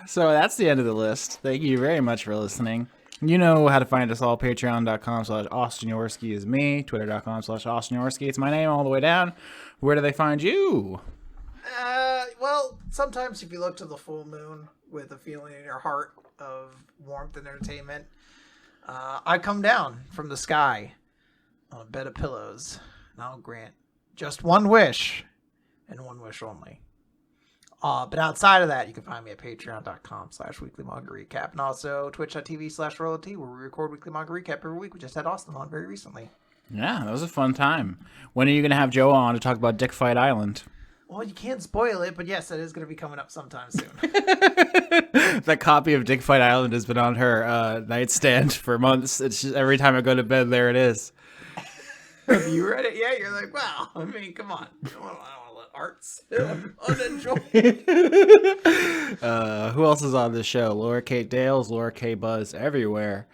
So that's the end of the list. Thank you very much for listening. You know how to find us all. Patreon.com/Austin Yorski is me. Twitter.com/Austin Yorski. It's my name all the way down. Where do they find you? Well, sometimes if you look to the full moon with a feeling in your heart of warmth and entertainment, I come down from the sky on a bed of pillows, and I'll grant just one wish, and one wish only. But outside of that, you can find me at patreon.com/weekly manga recap, and also twitch.tv/royalty, where we record weekly manga recap every week. We just had Austin on very recently. Yeah, that was a fun time. When are you going to have Joe on to talk about Dick Fight Island? Well, you can't spoil it, but yes, that is going to be coming up sometime soon. That copy of Dick Fight Island has been on her nightstand for months. It's just, every time I go to bed, there it is. Have you read it yet? You're like, wow. I mean, come on. I don't want to let art sit unenjoyed. Who else is on this show? Laura Kate Dales, Laura K. Buzz, everywhere.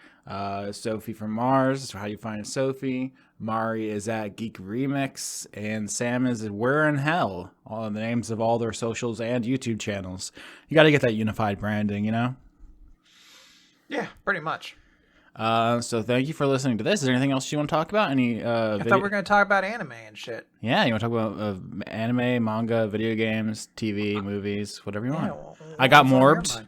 Sophie from Mars. How you find Sophie? Mari is at Geek Remix, and Sam is at We're in Hell. All the names of all their socials and YouTube channels. You got to get that unified branding, you know? Yeah, pretty much. So thank you for listening to this. Is there anything else you want to talk about? I thought we were going to talk about anime and shit. Yeah, you want to talk about anime, manga, video games, TV, movies, whatever you want. I got morbed.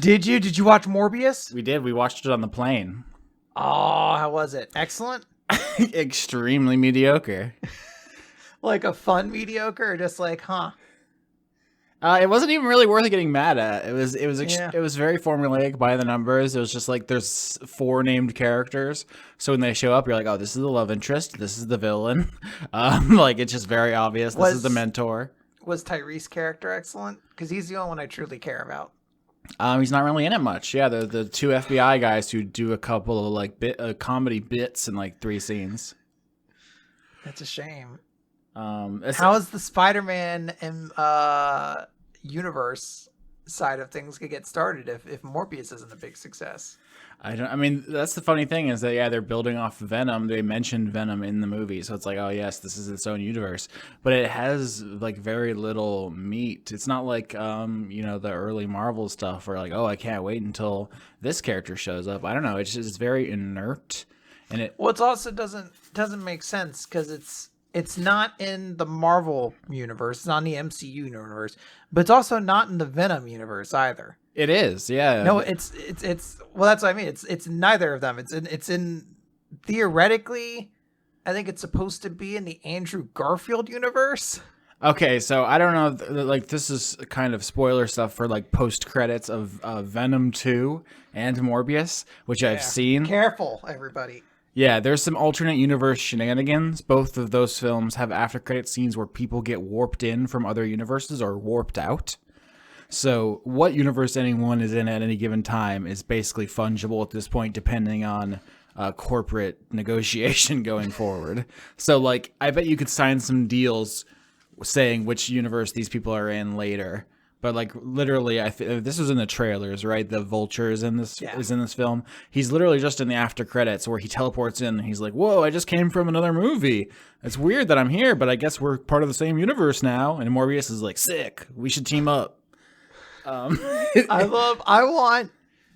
Did you? Did you watch Morbius? We did. We watched it on the plane. Oh, how was it? Excellent? Extremely mediocre. Like a fun mediocre, or just like, huh? It wasn't even really worth getting mad at. It was very formulaic by the numbers. It was just like there's 4 named characters, so when they show up, you're like, oh, this is the love interest, this is the villain. Like it's just very obvious. This is the mentor. Was Tyrese's character excellent? Because he's the only one I truly care about. He's not really in it much. Yeah, the 2 FBI guys who do a couple of like comedy bits in like 3 scenes. That's a shame. How is the Spider-Man and universe side of things could get started if Morbius isn't a big success? I mean, that's the funny thing is that, yeah, they're building off Venom. They mentioned Venom in the movie. So it's like, oh, yes, this is its own universe. But it has, like, very little meat. It's not like, the early Marvel stuff where, like, oh, I can't wait until this character shows up. I don't know. It's very inert. And it also doesn't make sense because it's not in the Marvel universe. It's not in the MCU universe. But it's also not in the Venom universe either. It is, yeah. No, it's well, that's what I mean. It's neither of them. It's in theoretically, I think it's supposed to be in the Andrew Garfield universe. Okay, so I don't know, like this is kind of spoiler stuff for like post credits of Venom 2 and Morbius, which I've seen. Careful, everybody. Yeah, there's some alternate universe shenanigans. Both of those films have after credit scenes where people get warped in from other universes or warped out. So what universe anyone is in at any given time is basically fungible at this point, depending on corporate negotiation going forward. So, like, I bet you could sign some deals saying which universe these people are in later. But, like, literally, this was in the trailers, right? The Vulture is in this film. He's literally just in the after credits where he teleports in and he's like, whoa, I just came from another movie. It's weird that I'm here, but I guess we're part of the same universe now. And Morbius is like, sick. We should team up. I want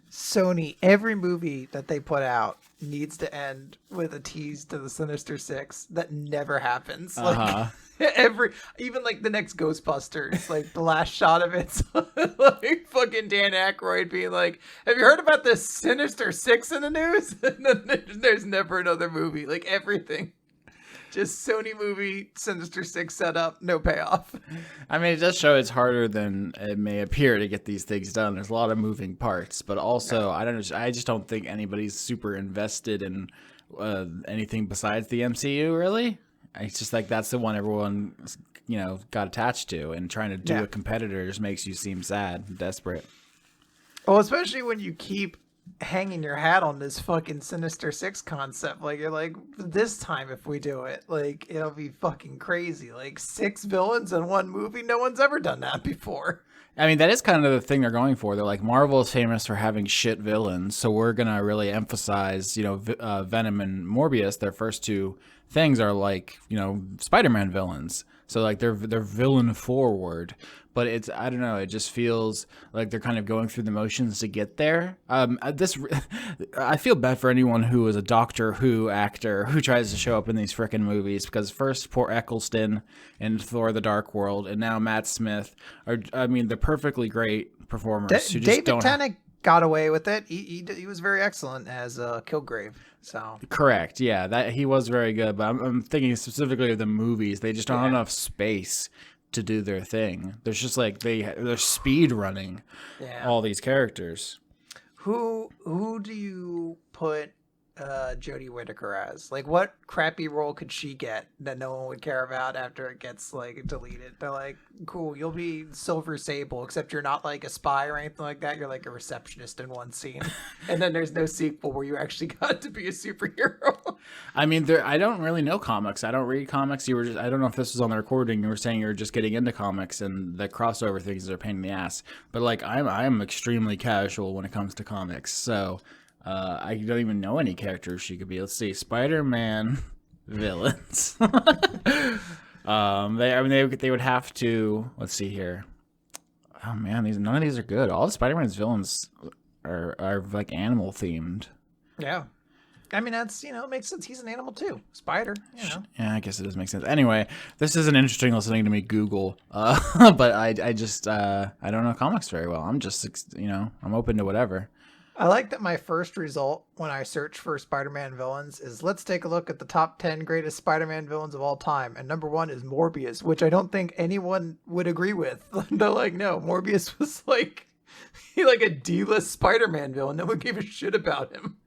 Sony, every movie that they put out needs to end with a tease to the Sinister Six that never happens. Like even like the next Ghostbusters, like the last shot of it's like fucking Dan Aykroyd being like, have you heard about this Sinister Six in the news? And then there's never another movie. Like everything. Just Sony movie, Sinister Six setup, no payoff. I mean, it does show it's harder than it may appear to get these things done. There's a lot of moving parts, but also I just don't think anybody's super invested in anything besides the MCU. Really, it's just like that's the one everyone got attached to, and trying to do a competitor just makes you seem sad, and desperate. Well, especially when you keep hanging your hat on this fucking Sinister Six concept. Like, you're like, this time if we do it, like, it'll be fucking crazy. Like 6 villains in one movie. No one's ever done that before. I mean, that is kind of the thing they're going for. They're like, Marvel is famous for having shit villains, so we're gonna really emphasize, Venom and Morbius. Their first 2 things are like, Spider-Man villains. So like they're villain forward, but it's, I don't know, it just feels like they're kind of going through the motions to get there. I feel bad for anyone who is a Doctor Who actor who tries to show up in these frickin' movies, because first poor Eccleston in Thor: The Dark World, and now Matt Smith are, I mean, they're perfectly great performers who just David don't. Tennant got away with it. He was very excellent as Kilgrave. So Correct, yeah, that he was very good, but I'm thinking specifically of the movies. They just don't have enough space to do their thing. There's just like they're speed running all these characters. Who do you put Jodie Whittaker as? Like, what crappy role could she get that no one would care about after it gets like deleted? They're like, cool, you'll be Silver Sable, except you're not like a spy or anything like that. You're like a receptionist in one scene, and then there's no sequel where you actually got to be a superhero. I mean, I don't really know comics. I don't read comics. You were just, I don't know if this was on the recording. You were saying you were just getting into comics, and the crossover things are a pain in the ass. But like, I'm extremely casual when it comes to comics, so. I don't even know any characters she could be. Let's see, Spider-Man villains. They would have to. Let's see here. Oh man, none of these are good. All the Spider-Man's villains are like animal themed. Yeah, I mean that's, it makes sense. He's an animal too, spider. Yeah, I guess it does make sense. Anyway, this isn't interesting listening to me Google. But I just I don't know comics very well. I'm just I'm open to whatever. I like that my first result when I search for Spider-Man villains is, let's take a look at the top 10 greatest Spider-Man villains of all time. And number 1 is Morbius, which I don't think anyone would agree with. They're like, no, Morbius was like a D-list Spider-Man villain. No one gave a shit about him.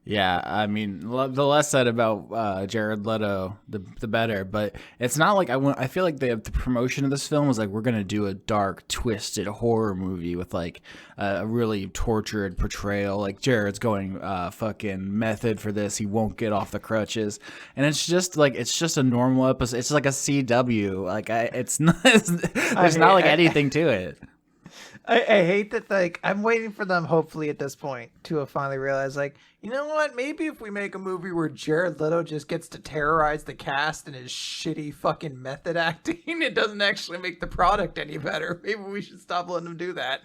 Yeah, I mean, the less said about Jared Leto, the better. But it's not like I feel like the promotion of this film was like, we're gonna do a dark, twisted horror movie with like a really tortured portrayal. Like Jared's going fucking method for this. He won't get off the crutches, and it's just a normal episode. It's like a CW. Like it's not. There's not like anything to it. I hate that, like, I'm waiting for them, hopefully, at this point, to have finally realized, like, you know what? Maybe if we make a movie where Jared Leto just gets to terrorize the cast in his shitty fucking method acting, it doesn't actually make the product any better. Maybe we should stop letting him do that.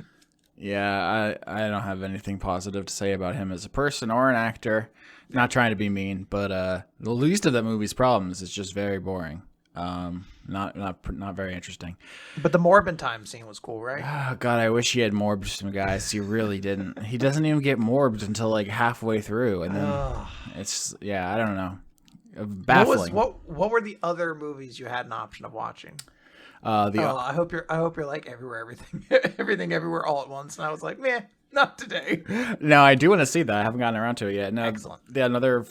Yeah, I don't have anything positive to say about him as a person or an actor. Not trying to be mean, but the least of that movie's problems is just very boring. Not very interesting. But the Morbin time scene was cool, right? Oh god, I wish he had morbed some guys. He really didn't. He doesn't even get morbed until like halfway through, and then it's I don't know, baffling. What were the other movies you had an option of watching? I hope you're like everything everywhere all at once, and I was like, meh. Not today. No, I do want to see that. I haven't gotten around to it yet. No, excellent. Another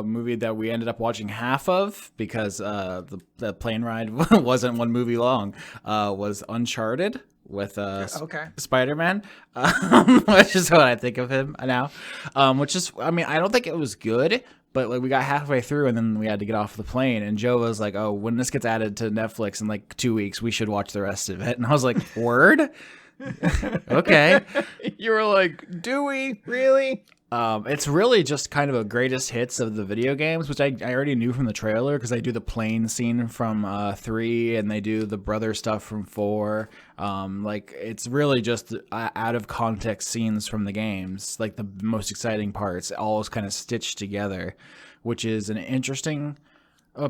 movie that we ended up watching half of because the plane ride wasn't one movie long was Uncharted with Spider-Man, which is what I think of him now. Which is, I mean, I don't think it was good, but like we got halfway through and then we had to get off the plane, and Joe was like, "Oh, when this gets added to Netflix in like 2 weeks, we should watch the rest of it." And I was like, "Word." Okay. You were like, do we really? It's really just kind of a greatest hits of the video games, which I already knew from the trailer because they do the plane scene from 3 and they do the brother stuff from 4. Like it's really just out of context scenes from the games, like the most exciting parts, all is kind of stitched together, which is an interesting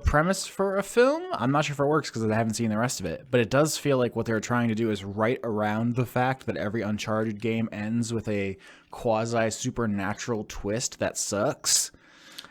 premise for a film. I'm not sure if it works because I haven't seen the rest of it, but it does feel like what they're trying to do is right around the fact that every Uncharted game ends with a quasi supernatural twist that sucks.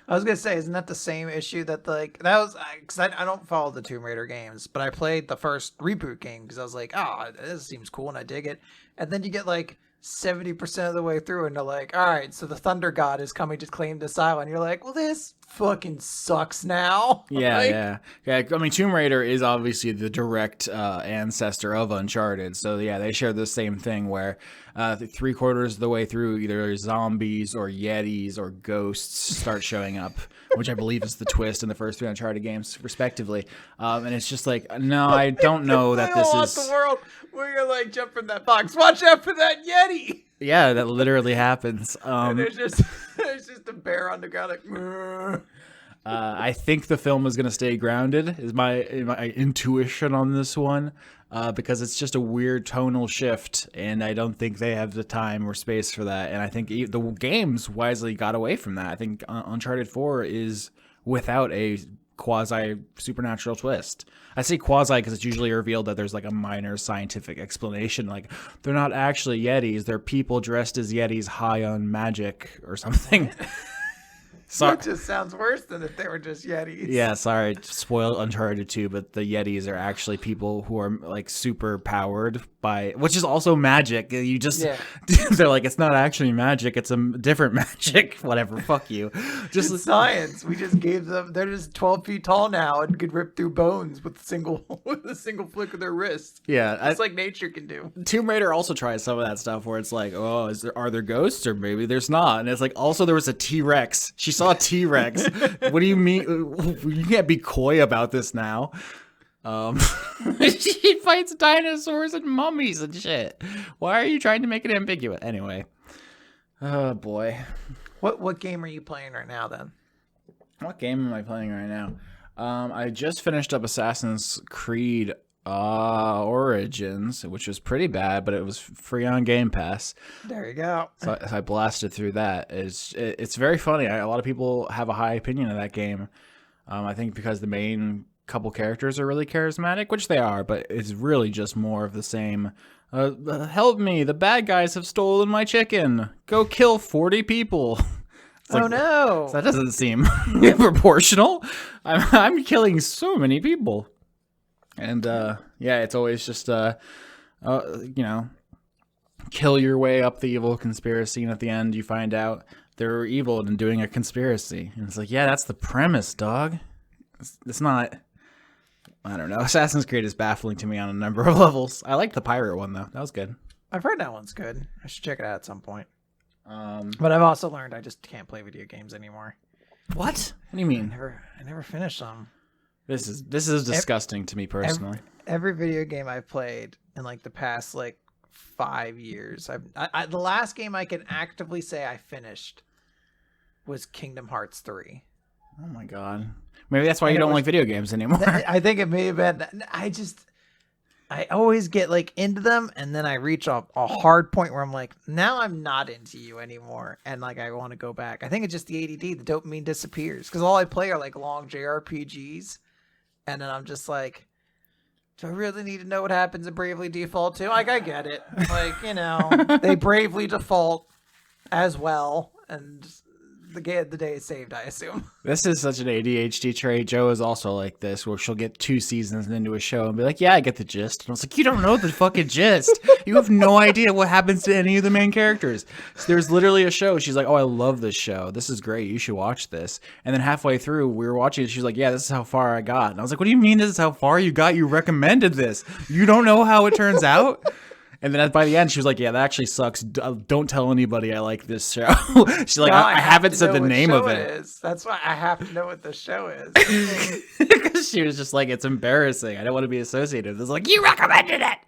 I was gonna say, isn't that the same issue that like that was? Because I don't follow the Tomb Raider games, but I played the first reboot game because I was like, oh, this seems cool and I dig it. And then you get like 70% of the way through and they're like, all right, so the Thunder God is coming to claim this island. You're like, well, this fucking sucks now. Yeah. I mean, Tomb Raider is obviously the direct ancestor of Uncharted, so yeah, they share the same thing where 3/4 of the way through, either zombies or yetis or ghosts start showing up, which I believe is the twist in the first 3 Uncharted games, respectively. And it's just like, no, I don't know that this is the world where you're like, jump from that box, watch out for that yeti. Yeah, that literally happens. And there's just a bear on the ground like, I think the film is going to stay grounded, is my intuition on this one, because it's just a weird tonal shift, and I don't think they have the time or space for that. And I think the games wisely got away from that. I think Uncharted 4 is without a quasi supernatural twist. I say quasi because it's usually revealed that there's like a minor scientific explanation, like they're not actually Yetis, they're people dressed as Yetis high on magic or something. That just sounds worse than if they were just Yetis. Yeah, sorry, spoiled Uncharted 2, but the Yetis are actually people who are like super powered by, which is also magic. You just, they're like, it's not actually magic, it's a different magic. Whatever, fuck you. Just it's science. We just gave them. They're just 12 feet tall now and could rip through bones with a single flick of their wrist. Yeah, it's like nature can do. Tomb Raider also tries some of that stuff where it's like, oh, are there ghosts or maybe there's not? And it's like, also there was a T-Rex. She saw a T-Rex. What do you mean? You can't be coy about this now. She fights dinosaurs and mummies and shit. Why are you trying to make it ambiguous? Anyway. Oh boy. What game are you playing right now then? What game am I playing right now? I just finished up Assassin's Creed Origins, which was pretty bad, but it was free on Game Pass. There you go. So I blasted through that. It's very funny. A lot of people have a high opinion of that game. I think because the main couple characters are really charismatic, which they are, but it's really just more of the same. Help me, the bad guys have stolen my chicken. Go kill 40 people. Oh no. That doesn't seem proportional. I'm killing so many people. And yeah, it's always just kill your way up the evil conspiracy, and at the end you find out they're evil and doing a conspiracy. And it's like, yeah, that's the premise, dog. It's not. I don't know. Assassin's Creed is baffling to me on a number of levels. I liked the pirate one though. That was good. I've heard that one's good. I should check it out at some point. But I've also learned I just can't play video games anymore. What? What do you mean? I never finished them. This is disgusting to me personally. Every video game I've played in like the past like 5 years, the last game I can actively say I finished was Kingdom Hearts 3. Oh my god. Maybe that's why you don't like video games anymore. I think it may have been. I always get like into them, and then I reach a hard point where I'm like, now I'm not into you anymore, and like I want to go back. I think it's just the ADD, the dopamine disappears, because all I play are like long JRPGs, and then I'm just like, do I really need to know what happens in Bravely Default 2? Like, I get it. Like, they bravely default as well, and the day is saved, I assume. This is such an ADHD trait. Joe is also like this, where she'll get 2 seasons into a show and be like, yeah, I get the gist. And I was like, you don't know the fucking gist. You have no idea what happens to any of the main characters. So there's literally a show. She's like, oh, I love this show. This is great. You should watch this. And then halfway through, we were watching it. She's like, yeah, this is how far I got. And I was like, what do you mean this is how far you got? You recommended this. You don't know how it turns out? And then by the end, she was like, yeah, that actually sucks. Don't tell anybody I like this show. She's like, I haven't said the name of it. That's why I have to know what the show is. Because she was just like, it's embarrassing. I don't want to be associated. It's like, you recommended it.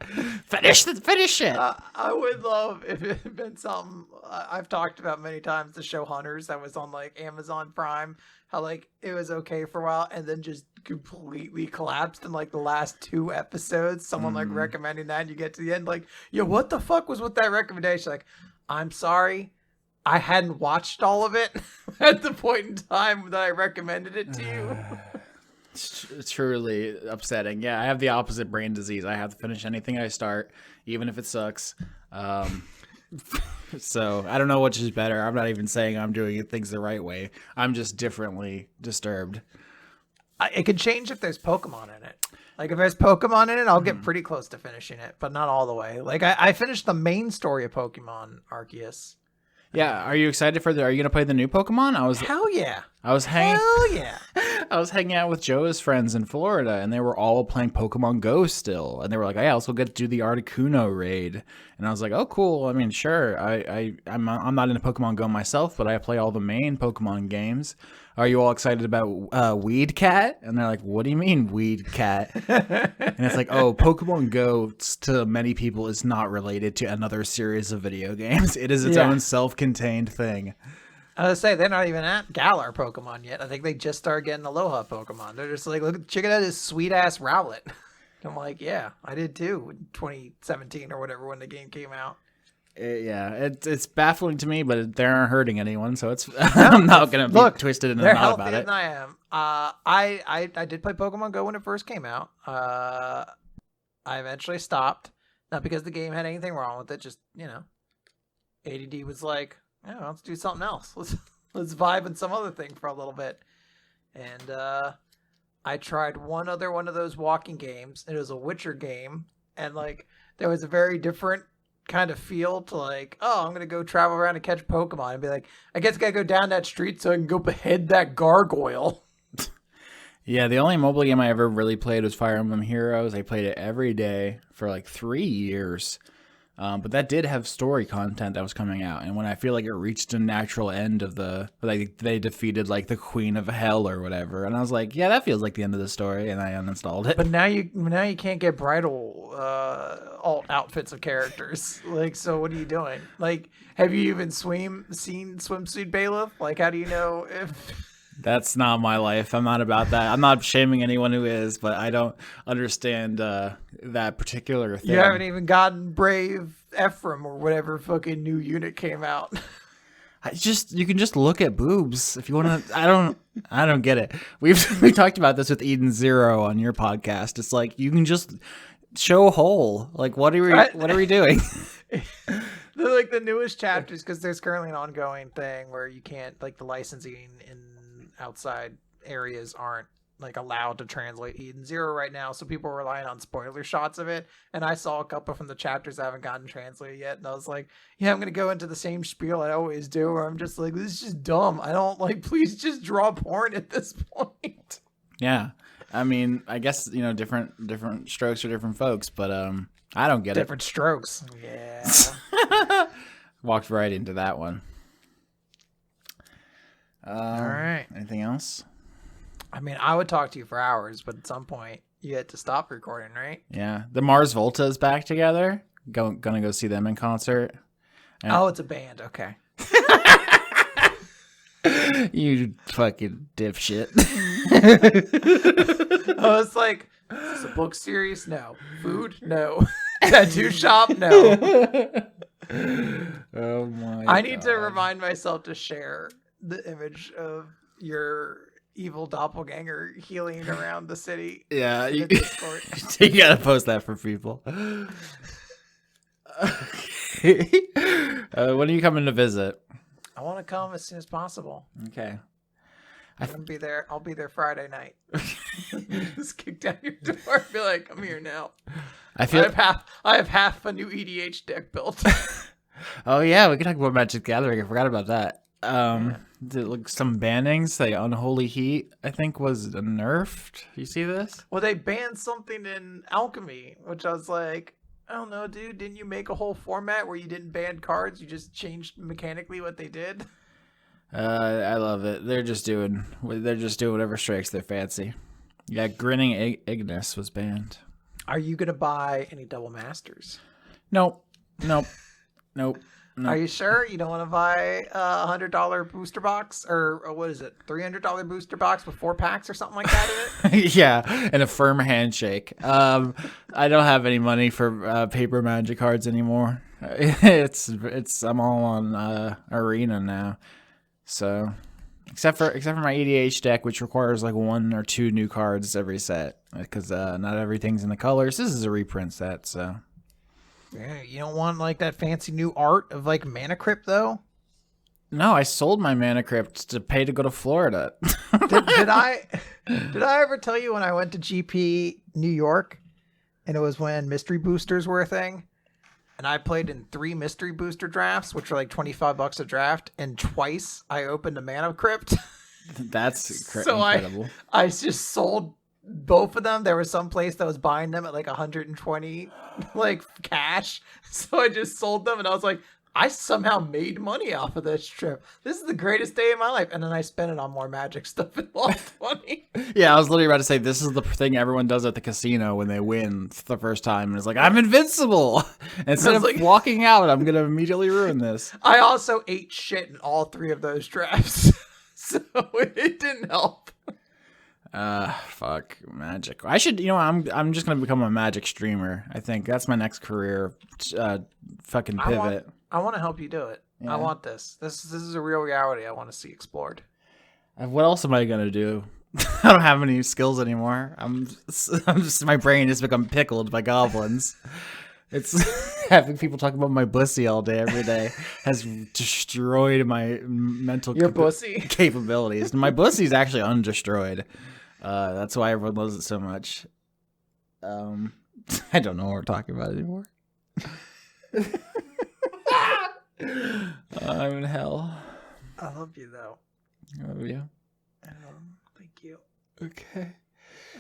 Finish it. I would love if it had been something I've talked about many times, the show Hunters that was on like Amazon Prime. How like it was okay for a while and then just completely collapsed in like the last 2 episodes. Someone like recommending that, and you get to the end like, yo, what the fuck was with that recommendation? Like, I'm sorry, I hadn't watched all of it at the point in time that I recommended it to you. It's truly upsetting. Yeah, I have the opposite brain disease. I have to finish anything I start, even if it sucks. So I don't know which is better. I'm not even saying I'm doing things the right way. I'm just differently disturbed. It could change if there's Pokemon in it. Like if there's Pokemon in it, I'll get pretty close to finishing it, but not all the way. Like I finished the main story of Pokemon Arceus. Yeah, are you excited for are you gonna play the new Pokemon? Hell yeah. Hell yeah. I was hanging out with Joe's friends in Florida, and they were all playing Pokemon Go still, and they were like, "I also get to do the Articuno raid," and I was like, "Oh, cool. I mean, sure. I'm not into Pokemon Go myself, but I play all the main Pokemon games. Are you all excited about Weed Cat?" And they're like, "What do you mean Weed Cat?" And it's like, oh, Pokemon Go to many people is not related to another series of video games. It is its own self-contained thing. I was say they're not even at Galar Pokemon yet. I think they just started getting Aloha Pokemon. They're just like, look, check out this sweet ass Rowlet. I'm like, yeah, I did too in 2017 or whatever when the game came out. Yeah, it's baffling to me, but they aren't hurting anyone, so it's I'm not gonna be twisted in the knot about it. Than I am. I did play Pokemon Go when it first came out. I eventually stopped, not because the game had anything wrong with it. Just ADD was like, yeah, let's do something else. Let's vibe in some other thing for a little bit. And I tried one other one of those walking games. It was a Witcher game, and like there was a very different kind of feel to like, oh, I'm gonna go travel around and catch Pokemon and be like, I guess I gotta go down that street so I can go behead that gargoyle. Yeah, the only mobile game I ever really played was Fire Emblem Heroes. I played it every day for like 3 years. But that did have story content that was coming out, and when I feel like it reached a natural end of they defeated like the Queen of Hell or whatever, and I was like, yeah, that feels like the end of the story, and I uninstalled it. But now you can't get bridal alt outfits of characters. Like, so what are you doing? Like, have you even seen Swimsuit Bailiff? Like, how do you know if? That's not my life. I'm not about that. I'm not shaming anyone who is, but I don't understand that particular thing. You haven't even gotten Brave Ephraim or whatever fucking new unit came out. You can just look at boobs if you want to. I don't get it. We talked about this with Eden Zero on your podcast. It's like you can just show whole. Like what are we doing? They're like the newest chapters because there's currently an ongoing thing where you can't like the licensing in outside areas aren't like allowed to translate Eden Zero right now, so people are relying on spoiler shots of it. And I saw a couple from the chapters that haven't gotten translated yet, and I was like, yeah, I'm gonna go into the same spiel I always do, where I'm just like, this is just dumb. I don't like, please just draw porn at this point. Yeah, I mean, I guess different strokes for different folks, but I don't get it. Different strokes. Yeah. Walked right into that one. All right. Anything else? I mean, I would talk to you for hours, but at some point you had to stop recording, right? Yeah. The Mars Volta is back together. Gonna go see them in concert. And it's a band. Okay. You fucking dipshit. I was like, is this a book series? No. Food? No. Tattoo shop? No. Oh my I need to remind myself to share the image of your evil doppelganger healing around the city. Yeah, you gotta post that for people. Okay. When are you coming to visit? I want to come as soon as possible. Okay. I'll be there. I'll be there Friday night. Just kick down your door and be like, "I'm here now." I have half a new EDH deck built. Oh yeah, we can talk about Magic the Gathering. I forgot about that. Some bannings, like Unholy Heat, I think was nerfed. You see this? Well, they banned something in Alchemy, which I was like, I don't know, dude. Didn't you make a whole format where you didn't ban cards? You just changed mechanically what they did. I love it. They're just doing whatever strikes their fancy. Yeah, Grinning Ignis was banned. Are you gonna buy any double masters? Nope. Are you sure you don't want to buy a $100 booster box or what is it, $300 booster box with 4 packs or something like that in it? Yeah, and a firm handshake. I don't have any money for paper Magic cards anymore. I'm all on Arena now. So, except for my EDH deck, which requires like 1 or 2 new cards every set, because not everything's in the colors. This is a reprint set, so. Yeah, you don't want like that fancy new art of like Mana Crypt though? No, I sold my Mana Crypt to pay to go to Florida. did I ever tell you when I went to GP New York, and it was when mystery boosters were a thing? And I played in 3 mystery booster drafts, which are like $25 a draft, and twice I opened a Mana Crypt. That's incredible. I just sold both of them. There was some place that was buying them at like 120 like cash, so I just sold them, and I was like, I somehow made money off of this trip. This is the greatest day of my life. And then I spent it on more magic stuff and lost money. Yeah, I was literally about to say, this is the thing everyone does at the casino when they win the first time. And it's like, I'm invincible. And instead of like, walking out, I'm going to immediately ruin this. I also ate shit in all 3 of those drafts. So it didn't help. Fuck magic. I should, I'm just gonna become a magic streamer. I think that's my next career. Fucking pivot. I want to help you do it. Yeah. I want this. This is a real reality I want to see explored. What else am I gonna do? I don't have any skills anymore. I'm just my brain has become pickled by goblins. It's having people talk about my pussy all day, every day, has destroyed my mental capabilities. My pussy's actually undestroyed. That's why everyone loves it so much. I don't know what we're talking about anymore. I'm in hell. I love you, though. I love you. Thank you. Okay.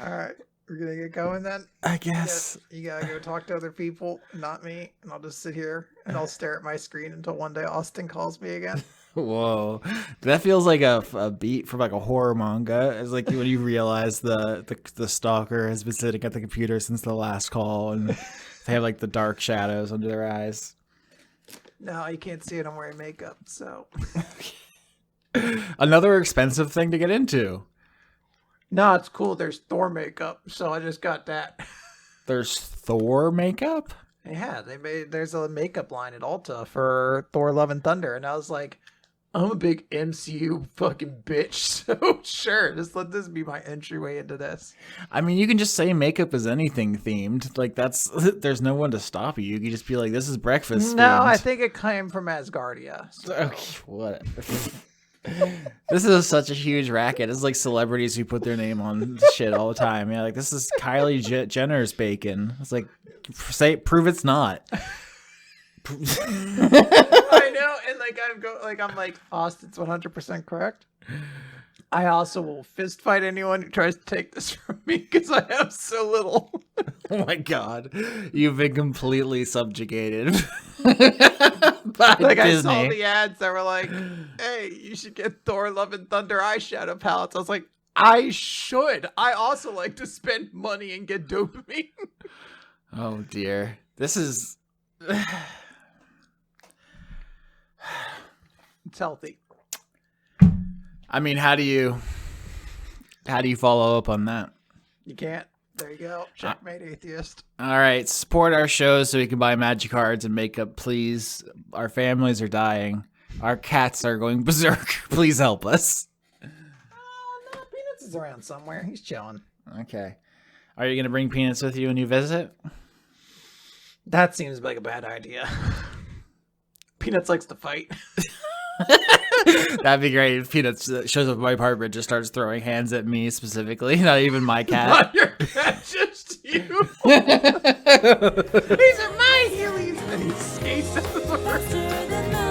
All right. We're going to get going then? I guess. You got to go talk to other people, not me. And I'll just sit here and I'll stare at my screen until one day Austin calls me again. Whoa. That feels like a beat from like a horror manga. It's like when you realize the stalker has been sitting at the computer since the last call and they have like the dark shadows under their eyes. No, you can't see it. I'm wearing makeup, so. Another expensive thing to get into. No, it's cool. There's Thor makeup, so I just got that. There's Thor makeup? Yeah, there's a makeup line at Ulta for Thor Love and Thunder, and I was like, I'm a big MCU fucking bitch, so sure, just let this be my entryway into this. I mean, you can just say makeup is anything themed. Like there's no one to stop you. You can just be like, this is breakfast No, themed. I think it came from Asgardia. So. Okay, what? This is such a huge racket. It's like celebrities who put their name on shit all the time. Yeah, like this is Kylie Jenner's bacon. It's like, prove it's not. I know, and I'm like Austin's 100% correct. I also will fist fight anyone who tries to take this from me because I have so little. Oh my god, you've been completely subjugated. By like Disney. I saw the ads that were like, "Hey, you should get Thor: Love and Thunder eyeshadow palettes." I was like, I should. I also like to spend money and get dopamine. Oh dear, this is. It's healthy. I mean, how do you follow up on that? You can't. There you go. Checkmate, atheist. All right, support our show so we can buy magic cards and makeup, please. Our families are dying. Our cats are going berserk. Please help us. No, Peanuts is around somewhere. He's chilling. Okay. Are you gonna bring Peanuts with you when you visit? That seems like a bad idea. Peanuts likes to fight. That'd be great if Peanuts shows up at my apartment, just starts throwing hands at me specifically, not even my cat. Not your cat, just you. These are my heelys. And he skates out the door.